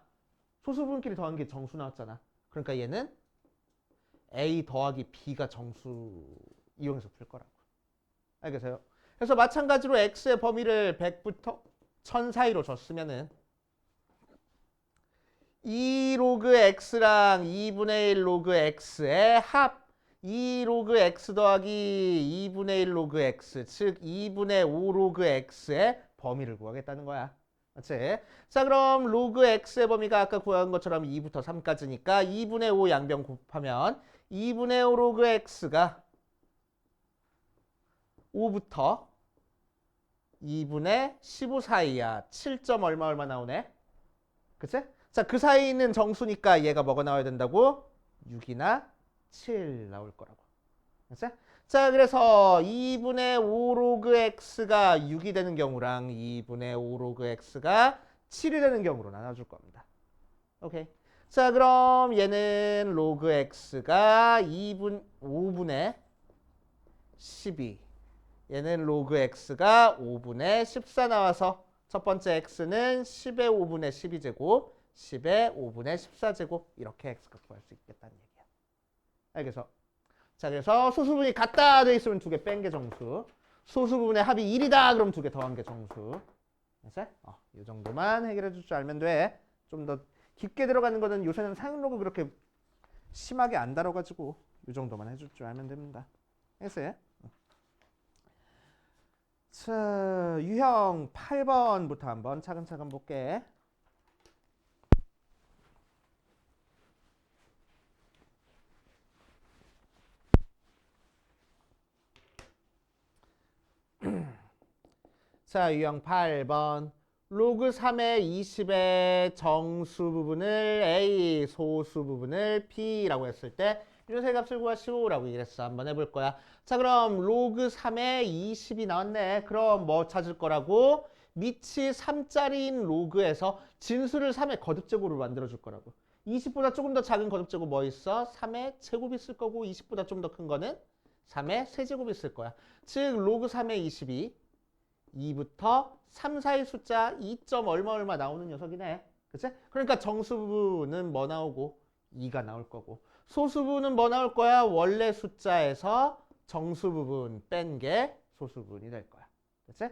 소수 부분끼리 더한 게 정수 나왔잖아. 그러니까 얘는 a 더하기 b가 정수 이용해서 풀 거라고. 알겠어요? 그래서 마찬가지로 x의 범위를 100부터 1000 사이로 줬으면은 2 로그 x랑 2분의 1 로그 x의 합 2 로그 x 더하기 2분의 1 로그 x 즉 2분의 5 로그 x의 범위를 구하겠다는 거야. 맞지? 자, 그럼 로그 x의 범위가 아까 구한 것처럼 2부터 3까지니까 2분의 5 양변 곱하면 2분의 5 로그 x가 5부터 2분의 15 사이야. 7점 얼마 나오네. 그치? 자, 그 사이에 있는 정수니까 얘가 뭐가 나와야 된다고? 6이나 7 나올 거라고. 그치? 자, 그래서 2분의 5 로그 x가 6이 되는 경우랑 2분의 5 로그 x가 7이 되는 경우로 나눠줄 겁니다. 오케이. 자, 그럼 얘는 로그 x가 5분의 12. 얘는 로그 x가 5분의 14 나와서 첫 번째 x는 10의 5분의 12제곱, 10의 5분의 14제곱 이렇게 x가 구할 수 있겠다는 얘기야. 알겠어? 자, 그래서 소수분이 같다 돼 있으면 두 개 뺀 게 정수. 소수분의 합이 1이다 그럼 두 개 더한 게 정수. 알았어? 이 정도만 해결해 줄 줄 알면 돼. 좀 더 깊게 들어가는 거는 요새는 사용로그 그렇게 심하게 안 다뤄가지고 이 정도만 해줄 줄 알면 됩니다. 알겠어요? 자, 유형 8번부터 한번 차근차근 볼게. 자, 유형 8번. 로그 3의 20의 정수 부분을 A, 소수 부분을 B라고 했을 때 유전세 값을 구하시오라고 얘기했어. 한번 해볼 거야. 자, 그럼 로그 3의 20이 나왔네. 그럼 뭐 찾을 거라고? 밑이 3짜리인 로그에서 진수를 3의 거듭제곱으로 만들어줄 거라고. 20보다 조금 더 작은 거듭제곱 뭐 있어? 3의 제곱이 있을 거고 20보다 좀 더 큰 거는 3의 세제곱이 있을 거야. 즉 로그 3의 20이 2부터 3 사이 숫자 2. 얼마 나오는 녀석이네. 그치? 그러니까 정수부는 뭐 나오고 2가 나올 거고 소수부는 뭐 나올 거야? 원래 숫자에서 정수부분 뺀 게 소수분이 될 거야. 그치?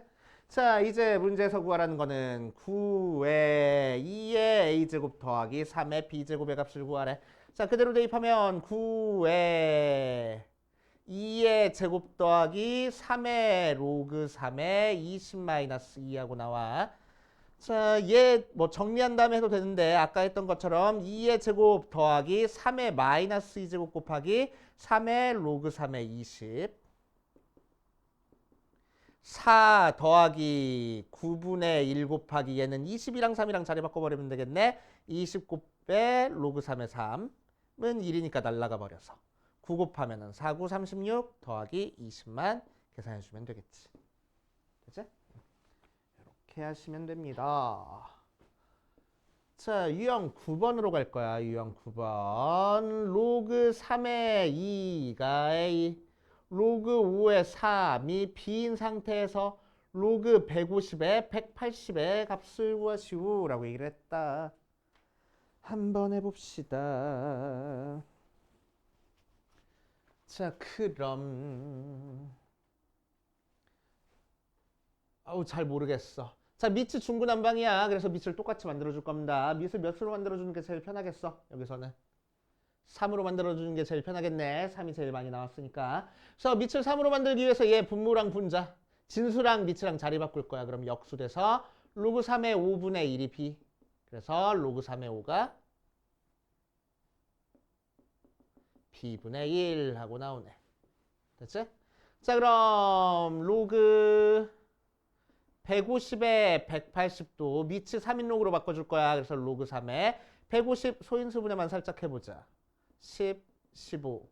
자, 이제 문제에서 구하라는 거는 9의 2의 a제곱 더하기 3의 b제곱의 값을 구하래. 자, 그대로 대입하면 9의 2의 제곱 더하기 3의 로그 3의 20-2하고 나와. 자, 얘 뭐 정리한 다음에 해도 되는데 아까 했던 것처럼 2의 제곱 더하기 3의 마이너스 2제곱 곱하기 3의 로그 3의 20 4 더하기 9분의 1 곱하기 얘는 20이랑 3이랑 자리 바꿔버리면 되겠네. 20 곱에 로그 3의 3은 1이니까 날라가 버려서 9 곱하면 4, 9, 36 더하기 20만 계산해 주면 되겠지. 그치? 이렇게 하시면 됩니다. 자, 유형 9번으로 갈 거야. 유형 9번. 로그 3의 2가 A, 로그 5의 3이 B인 상태에서 로그 150에 180의 값을 구하시오 라고 얘기를 했다. 한번 해봅시다. 자, 그럼 잘 모르겠어. 자, 밑이 중구난방이야. 그래서 밑을 똑같이 만들어줄 겁니다. 밑을 몇으로 만들어주는 게 제일 편하겠어? 여기서는 3으로 만들어주는 게 제일 편하겠네. 3이 제일 많이 나왔으니까. 그래서 밑을 3으로 만들기 위해서 얘 분모랑 분자, 진수랑 밑이랑 자리 바꿀 거야. 그럼 역수돼서 로그 3의 5분의 1이 B. 그래서 로그 3의 5가 B분의 1 하고 나오네. 됐지? 자, 그럼 로그 150에 180도 밑이 3인록으로 바꿔줄 거야. 그래서 로그 3에 150 소인수분해만 살짝 해보자. 10, 15,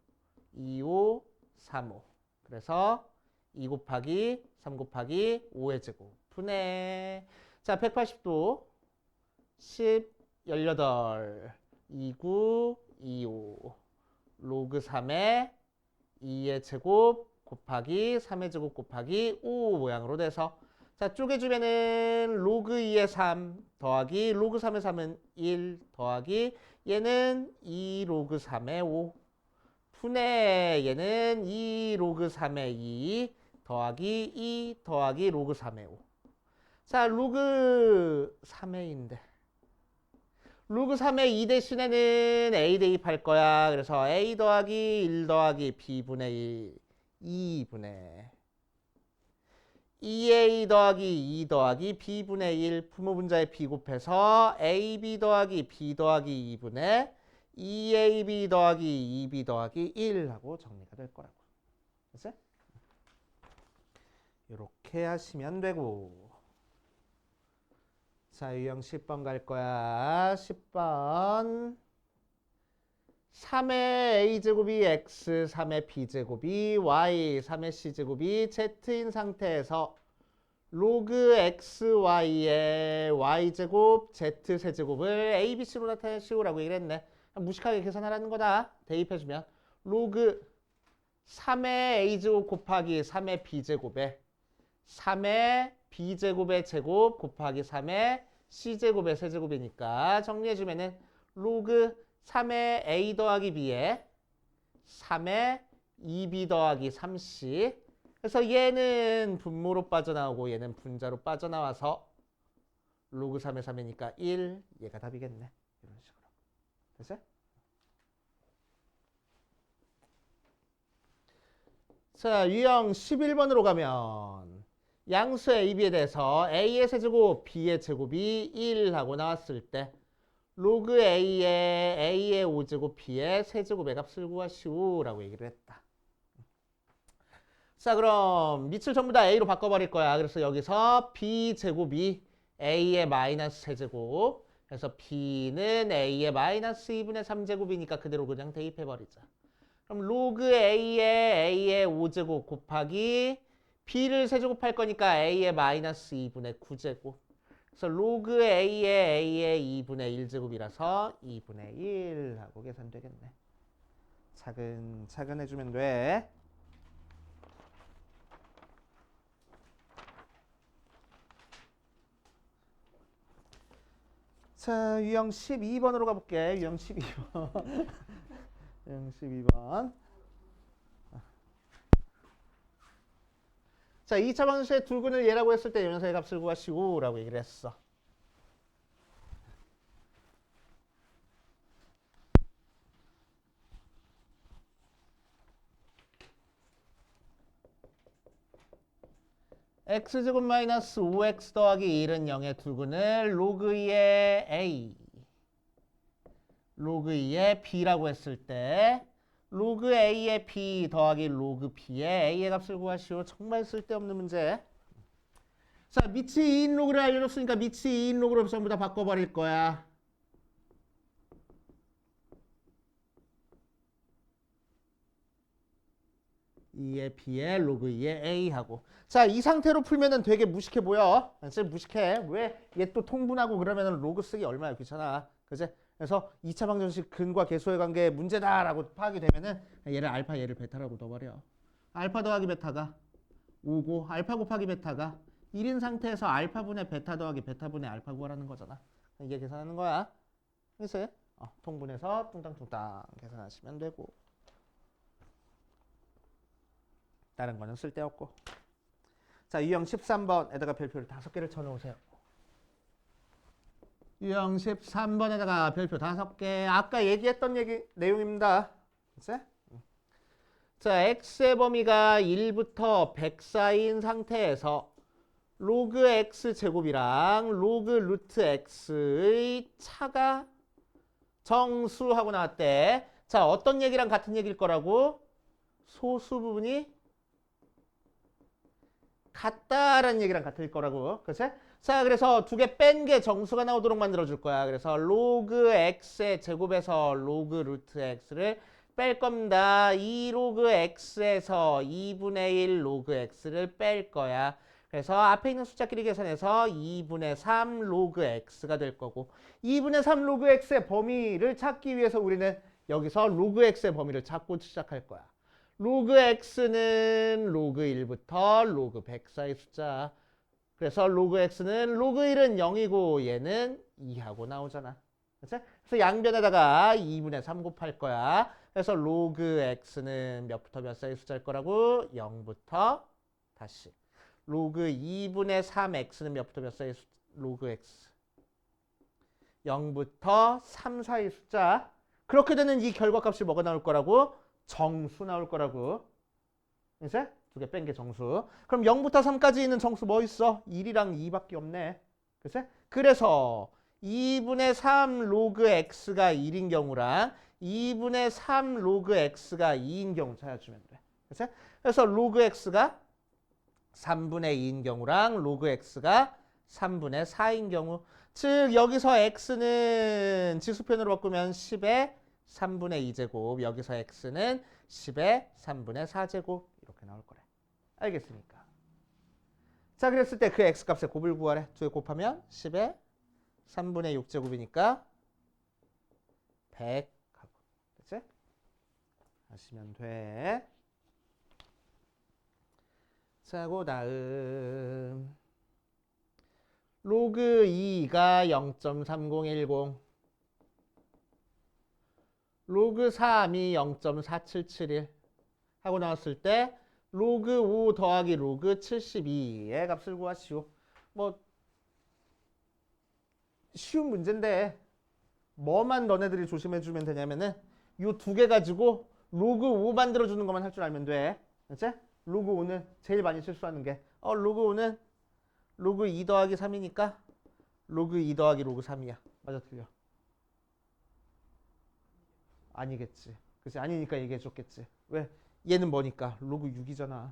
25, 35. 그래서 2 곱하기 3 곱하기 5의 제곱 분해. 자, 180도 10, 18, 29, 25. 로그 3의 2의 제곱 곱하기 3의 제곱 곱하기 5 모양으로 돼서 자, 쪼개주면은 로그 2의 3 더하기 로그 3의 3은 1 더하기 얘는 2 로그 3의 5 분의 얘는 2 로그 3의 2 더하기 2 더하기 로그 3의 5. 자, 로그 3의 2인데 로그 3의 2 대신에는 A 대입할 거야. 그래서 A 더하기 1 더하기 B분의 1 2분의 2A 더하기 2 더하기 B분의 1 부모분자의 B 곱해서 AB 더하기 B 더하기 2분의 2AB 더하기 2B 더하기 1 하고 정리가 될 거라고. 됐어요? 이렇게 하시면 되고. 자, 유형 10번 갈 거야. 10번. 3의 a제곱이 x, 3의 b제곱이 y, 3의 c제곱이 z인 상태에서 로그 xy의 y제곱, z 세제곱을 abc로 나타내시오라고 얘기를 했네. 무식하게 계산하라는 거다. 대입해주면 로그 3의 a제곱 곱하기 3의 b제곱에 3의 b제곱의 제곱 곱하기 3의 c제곱의 세제곱이니까 정리해주면은 로그 3의 a 더하기 b에 3의 2b 더하기 3c. 그래서 얘는 분모로 빠져나오고 얘는 분자로 빠져나와서 로그 3의 3이니까 1. 얘가 답이겠네. 이런 식으로. 됐어요? 자, 유형 11번으로 가면 양수 AB에 대해서 A의 세제곱, B의 제곱이 1 하고 나왔을 때 로그 A의 5제곱, B의 세제곱의 값을 구하시오 라고 얘기를 했다. 자, 그럼 밑을 전부 다 A로 바꿔버릴 거야. 그래서 여기서 B제곱이 A의 마이너스 세제곱. 그래서 B는 A의 마이너스 2분의 3제곱이니까 그대로 그냥 대입해버리자. 그럼 로그 A의 5제곱 곱하기 B를 세제곱할 거니까 A의 마이너스 2분의 9제곱. 그래서 로그 A의 2분의 1제곱이라서 2분의 1 하고 계산되겠네. 차근차근 해주면 돼. 자, 유형 12번으로 가볼게. 유형 12번. 유형 12번. 자, 2차 방정식의 둘근을 얘라고 했을 때 연산의 값을 구하시오 라고 얘기를 했어. x제곱 마이너스 5x 더하기 1은 0의 둘근을 로그 2의 a, 로그 2의 b라고 했을 때 로그 a의 b 더하기 로그 b의 a의 값을 구하시오. 정말 쓸데없는 문제. 자, 밑이 2인 로그를 알려줬으니까 밑이 2인 로그로 전부 다 바꿔버릴 거야. E의 B의 로그 2의 A하고. 자, 이 상태로 풀면은 되게 무식해 보여. 진짜 무식해. 왜? 얘 또 통분하고 그러면은 로그 쓰기 얼마나 귀찮아. 그지? 그래서 2차 방정식 근과 계수의 관계 문제다라고 파악이 되면은 얘를 알파 얘를 베타라고 넣어버려. 알파 더하기 베타가 5고 알파 곱하기 베타가 1인 상태에서 알파분의 베타 더하기 베타분의 알파 구하라는 거잖아. 이게 계산하는 거야. 그래서 통분해서 뚱땅뚱땅 계산하시면 되고. 다른 거는 쓸데없고. 자, 유형 13번에다가 별표를 5개를 쳐놓으세요. 유형 13번에다가 별표 5개. 아까 얘기했던 내용입니다. 그치? 자, x의 범위가 1부터 100 사이인 상태에서 로그 x 제곱이랑 로그 루트 x의 차가 정수하고 나왔대. 자, 어떤 얘기랑 같은 얘기일 거라고? 소수 부분이 같다라는 얘기랑 같을 거라고. 그치? 자, 그래서 두 개 뺀 게 정수가 나오도록 만들어줄 거야. 그래서 로그 x의 제곱에서 로그 루트 x를 뺄 겁니다. 2 로그 x에서 2분의 1 로그 x를 뺄 거야. 그래서 앞에 있는 숫자끼리 계산해서 2분의 3 로그 x가 될 거고, 2분의 3 로그 x의 범위를 찾기 위해서 우리는 여기서 로그 x의 범위를 찾고 시작할 거야. 로그 x는 로그 1부터 로그 100 사이 숫자. 그래서 로그 x는 로그 1은 0이고 얘는 2하고 나오잖아. 그치? 그래서 양변에다가 2분의 3 곱할 거야. 그래서 로그 x는 몇부터 몇 사이 숫자일 거라고? 0부터 다시. 로그 2분의 3x는 몇부터 몇 사이 로그 x. 0부터 3 사이 숫자. 그렇게 되는 이 결과값이 뭐가 나올 거라고? 정수 나올 거라고. 이제 두 개 뺀 게 정수. 그럼 0부터 3까지 있는 정수 뭐 있어? 1이랑 2밖에 없네. 그치? 그래서 2분의 3 로그 x가 1인 경우랑 2분의 3 로그 x가 2인 경우 찾아주면 돼. 그치? 그래서 로그 x가 3분의 2인 경우랑 로그 x가 3분의 4인 경우. 즉 여기서 x는 지수편으로 바꾸면 10의 3분의 2제곱, 여기서 x는 10의 3분의 4제곱 이렇게 나올 거래. 알겠습니까? 자, 그랬을 때 그 x값의 곱을 구하래. 두 개 곱하면 10의 3분의 6제곱이니까 100 하고. 그치? 하시면 돼. 자, 그 다음 로그 2가 0.3010 로그 3이 0.4771 하고 나왔을 때 로그 5 더하기 로그 72의 값을 구하시오. 뭐 쉬운 문제인데 뭐만 너네들이 조심해주면 되냐면은 요 두 개 가지고 로그 5 만들어주는 것만 할 줄 알면 돼. 그치? 로그 5는 제일 많이 실수하는 게 로그 5는 로그 2 더하기 3이니까 로그 2 더하기 로그 3이야. 맞아 틀려? 아니겠지. 그치? 아니니까 얘기해줬겠지. 왜? 얘는 뭐니까? 로그 6이잖아.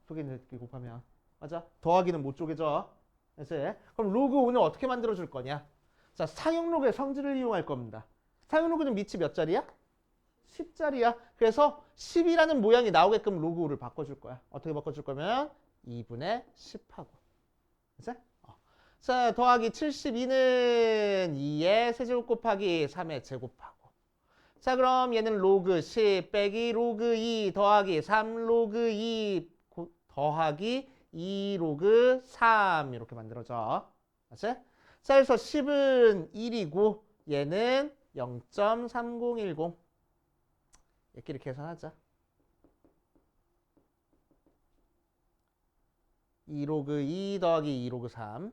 속에 있는 게 곱하면. 맞아? 더하기는 못 쪼개져. 그치? 그럼 로그 5는 어떻게 만들어줄 거냐? 자, 상용 로그의 성질을 이용할 겁니다. 상용 로그는 밑이 몇 자리야? 10자리야. 그래서 10이라는 모양이 나오게끔 로그 5를 바꿔줄 거야. 어떻게 바꿔줄 거면 2분의 10하고. 그치? 자, 더하기 72는 2의 세제곱 곱하기 3의 제곱하고. 자, 그럼 얘는 로그 10 빼기 로그 2 더하기 3 로그 2 더하기 2 로그 3 이렇게 만들어져. 맞지? 자, 그래서 10은 1이고 얘는 0.3010. 얘끼리 계산하자. 2 로그 2 더하기 2 로그 3.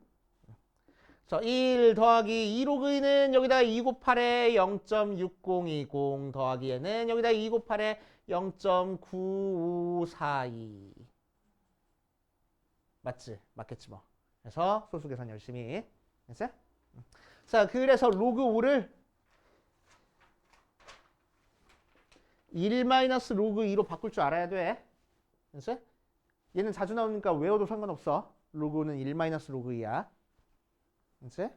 자, 1 더하기 2 로그 2는 여기다 2 곱하래 0.6020 더하기 얘는 여기다 2 곱하래 0.9542. 맞지? 맞겠지 뭐. 그래서 소수 계산 열심히. 됐어? 자, 그래서 로그 5를 1 마이너스 로그 2로 바꿀 줄 알아야 돼. 됐어? 얘는 자주 나오니까 외워도 상관없어. 로그 5는 1 마이너스 로그 2야. 됐어?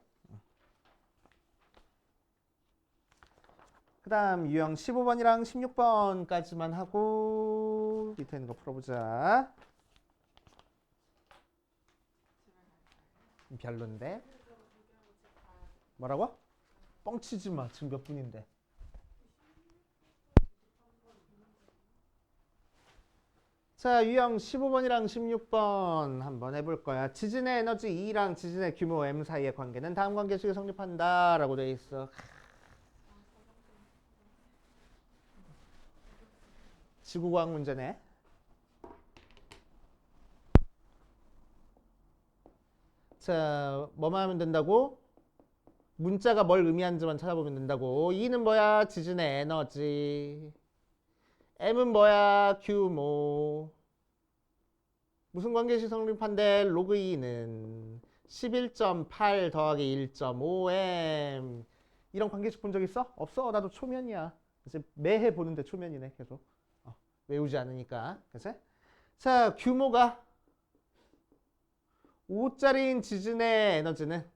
그 다음 유형 15번이랑 16번까지만 하고 밑에 있는 거 풀어보자. 별론데? 뭐라고? 뻥치지 마. 지금 몇 분인데. 자, 유형 15번이랑 16번 한번 해볼 거야. 지진의 에너지 E랑 지진의 규모 M 사이의 관계는 다음 관계식에 성립한다 라고 돼 있어. 지구과학 문제네. 자, 뭐만 하면 된다고? 문자가 뭘 의미하는지만 찾아보면 된다고. E는 뭐야? 지진의 에너지. M은 뭐야? 규모. 무슨 관계식 성립한대? 로그 2는 11.8 더하기 1.5M. 이런 관계식 본 적 있어? 없어. 나도 초면이야. 이제 매해 보는데 초면이네. 계속. 외우지 않으니까. 그치? 자, 규모가 5짜리인 지진의 에너지는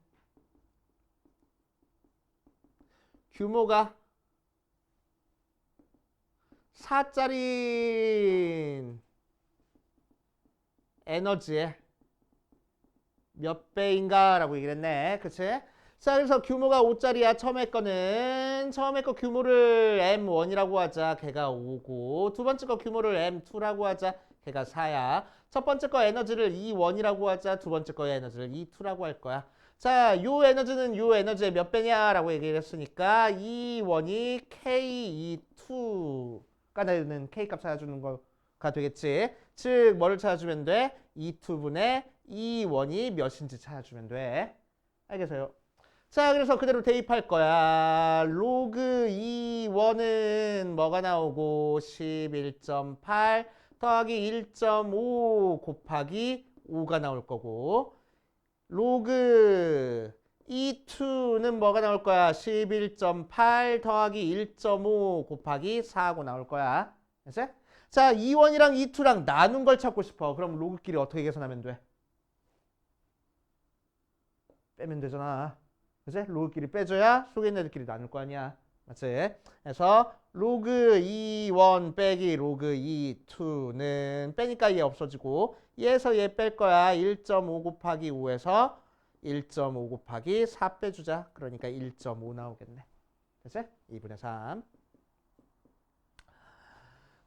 규모가 4짜리인 에너지의 몇 배인가 라고 얘기를 했네. 그치? 자, 그래서 규모가 5짜리야. 처음에 거 규모를 M1이라고 하자. 걔가 5고 두 번째 거 규모를 M2라고 하자. 걔가 4야. 첫 번째 거 에너지를 E1이라고 하자. 두 번째 거의 에너지를 E2라고 할 거야. 자, 요 에너지는 요 에너지의 몇 배냐라고 얘기를 했으니까 E1이 KE2가 되는 K 값 찾아주는 거가 되겠지. 즉 뭐를 찾아주면 돼? E2분의 E1이 몇인지 찾아주면 돼. 알겠어요? 자, 그래서 그대로 대입할 거야. 로그 E1은 뭐가 나오고 11.8 더하기 1.5 곱하기 5가 나올 거고 로그 E2는 뭐가 나올 거야? 11.8 더하기 1.5 곱하기 4하고 나올 거야. 됐어? 자, E1이랑 E2랑 나눈 걸 찾고 싶어. 그럼 로그끼리 어떻게 계산하면 돼? 빼면 되잖아. 그치? 로그끼리 빼줘야 속에 있는 애들끼리 나눌 거 아니야. 맞지? 그래서 로그 E1 빼기 로그 E2는 빼니까 얘 없어지고 얘에서 얘 뺄 거야. 1.5 곱하기 5에서 1.5 곱하기 4 빼주자. 그러니까 1.5 나오겠네. 그치? 2분의 3.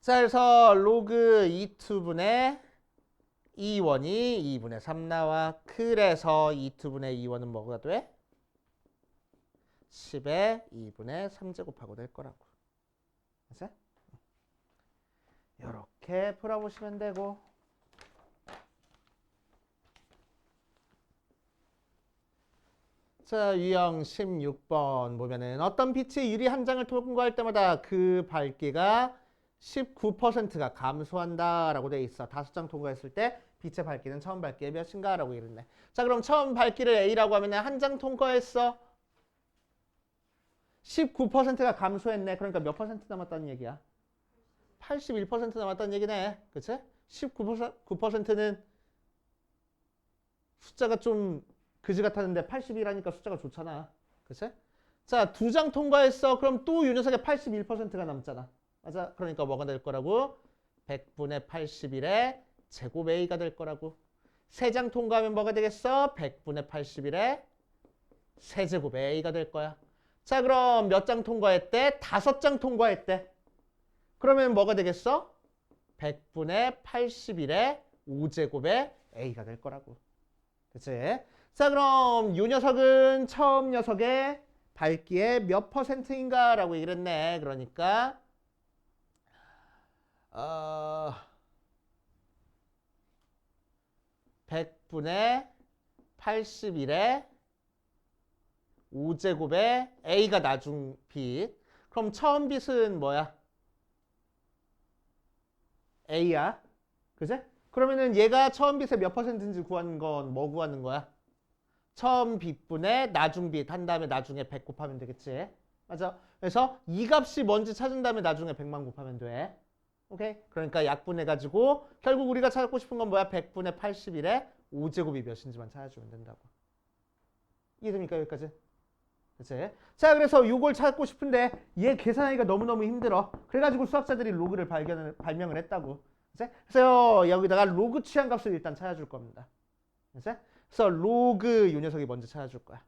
자, 그래서 로그 E2분의 2원이 2분의 3 나와. 그래서 2투분의 2원은 뭐가 돼? 10에 2분의 3제곱하고 될 거라고. 그치? 이렇게 풀어보시면 되고. 자, 유형 16번 보면은 어떤 빛이 유리 한 장을 통과할 때마다 그 밝기가 19%가 감소한다라고 돼 있어. 5장 통과했을 때 빛의 밝기는 처음 밝기의 몇인가라고 이랬네. 자, 그럼 처음 밝기를 A라고 하면 한 장 통과했어. 19%가 감소했네. 그러니까 몇 퍼센트 남았다는 얘기야? 81% 남았다는 얘기네. 그치? 19%는 숫자가 좀 그지 같았는데 80이라니까 숫자가 좋잖아. 그치? 자, 2장 통과했어. 그럼 또 이 녀석의 81%가 남잖아. 맞아? 그러니까 뭐가 될 거라고? 100분의 81의 제곱 A가 될 거라고. 3장 통과하면 뭐가 되겠어? 100분의 81의 세제곱 A가 될 거야. 자, 그럼 몇 장 통과했대? 5장 통과했대. 그러면 뭐가 되겠어? 100분의 81의 5제곱의 A가 될 거라고. 그치? 자, 그럼 이 녀석은 처음 녀석의 밝기의 몇 퍼센트인가? 라고 얘기를 했네. 그러니까 100분의 81의 5제곱의 A가 나중 빛. 그럼 처음 빛은 뭐야? A야. 그지? 그러면은 얘가 처음 빛의 몇 퍼센트인지 구하는 건 뭐 구하는 거야? 처음 빛분의 나중 빛 한 다음에 나중에 100 곱하면 되겠지. 맞아. 그래서 이 값이 뭔지 찾은 다음에 나중에 100만 곱하면 돼. 오케이? 그러니까 약분해가지고 결국 우리가 찾고 싶은 건 뭐야? 100분의 81의 5제곱이 몇인지만 찾아주면 된다고. 이해됩니까? 여기까지? 그치? 자, 그래서 요걸 찾고 싶은데 얘 계산하기가 너무너무 힘들어. 그래가지고 수학자들이 로그를 발명을 했다고. 그치? 그래서 여기다가 로그 취한값을 일단 찾아줄 겁니다. 그치? 그래서 로그 요 녀석이 먼저 찾아줄 거야.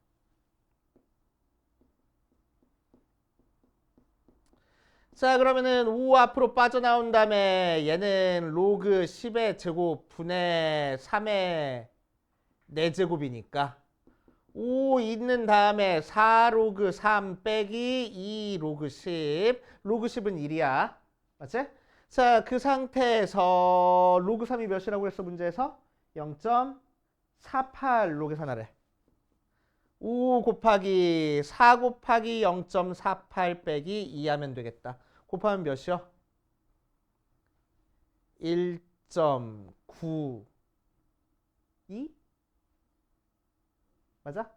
자, 그러면은 5 앞으로 빠져나온 다음에 얘는 로그 10의 제곱 분의 3의 4제곱이니까 5 있는 다음에 4 로그 3 빼기 2 로그 10. 로그 10은 1이야. 맞지? 자, 그 상태에서 로그 3이 몇이라고 했어, 문제에서? 0.48 로그 계산하래. 5 곱하기 4 곱하기 0.48 빼기 2 하면 되겠다. 곱하면 몇이요? 1.92 맞아?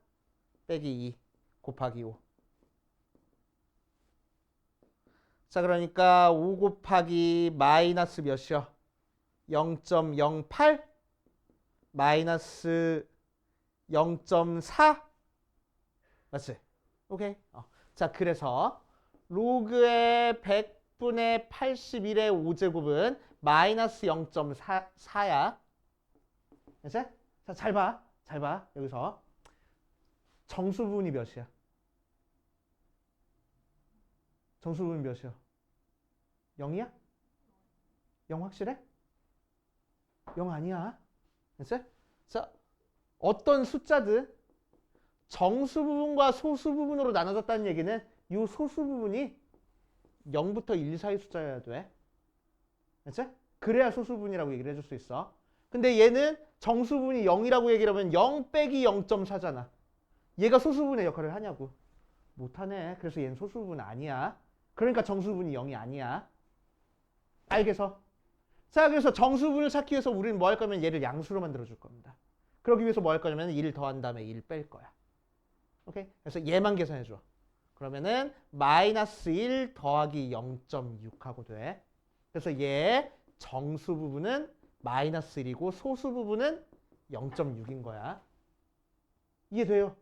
빼기 2 곱하기 5. 자, 그러니까 5 곱하기 마이너스 몇이요? 0.08 마이너스 0.4 맞지? 오케이. 자, 그래서 로그의 100분의 81의 5제곱은 마이너스 0.4야. 그치? 자, 잘 봐. 잘 봐. 여기서 정수분이 몇이야? 정수분이 몇이야? 0이야? 0 확실해? 0 아니야. 그치? 자, 어떤 숫자든 정수 부분과 소수 부분으로 나눠졌다는 얘기는 이 소수 부분이 0부터 1 사이 숫자여야 돼. 그치? 그래야 소수 부분이라고 얘기를 해줄 수 있어. 근데 얘는 정수 부분이 0이라고 얘기를 하면 0 빼기 0.4잖아. 얘가 소수 부분의 역할을 하냐고. 못하네. 그래서 얘는 소수 부분 아니야. 그러니까 정수 부분이 0이 아니야. 알겠어? 자, 그래서 정수 부분을 찾기 위해서 우리는 뭐 할 거면 얘를 양수로 만들어 줄 겁니다. 그러기 위해서 뭐 할 거냐면 1 더한 다음에 1 뺄 거야. 오케이? 그래서 얘만 계산해 줘. 그러면은 마이너스 1 더하기 0.6 하고 돼. 그래서 얘 정수 부분은 마이너스 1이고 소수 부분은 0.6인 거야. 이해돼요?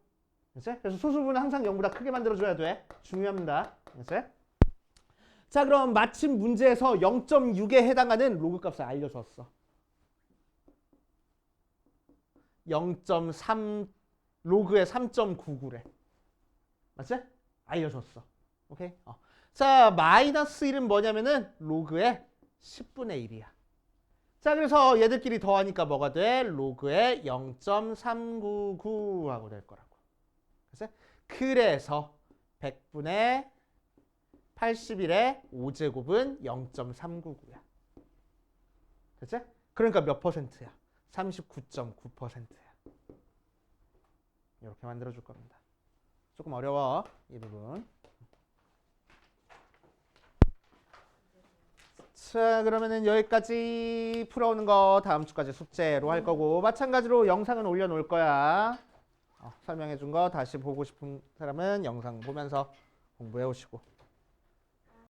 그래서 소수 부분은 항상 0보다 크게 만들어줘야 돼. 중요합니다. 자, 그럼 마침 문제에서 0.6에 해당하는 로그 값을 알려줬어. 0.3 로그의 3.99래. 맞지? 알려줬어. 오케이? 자, 마이너스 1은 뭐냐면은 로그의 10분의 1이야. 자, 그래서 얘들끼리 더하니까 뭐가 돼? 로그의 0.399 하고 될 거라고. 그래서 100분의 81의 5제곱은 0.399야. 됐지? 그러니까 몇 퍼센트야? 39.9%야. 이렇게 만들어줄 겁니다. 조금 어려워, 이 부분. 자, 그러면은 여기까지 풀어오는 거 다음 주까지 숙제로 할 거고, 마찬가지로 영상은 올려놓을 거야. 설명해 준 거 다시 보고 싶은 사람은 영상 보면서 공부해 오시고.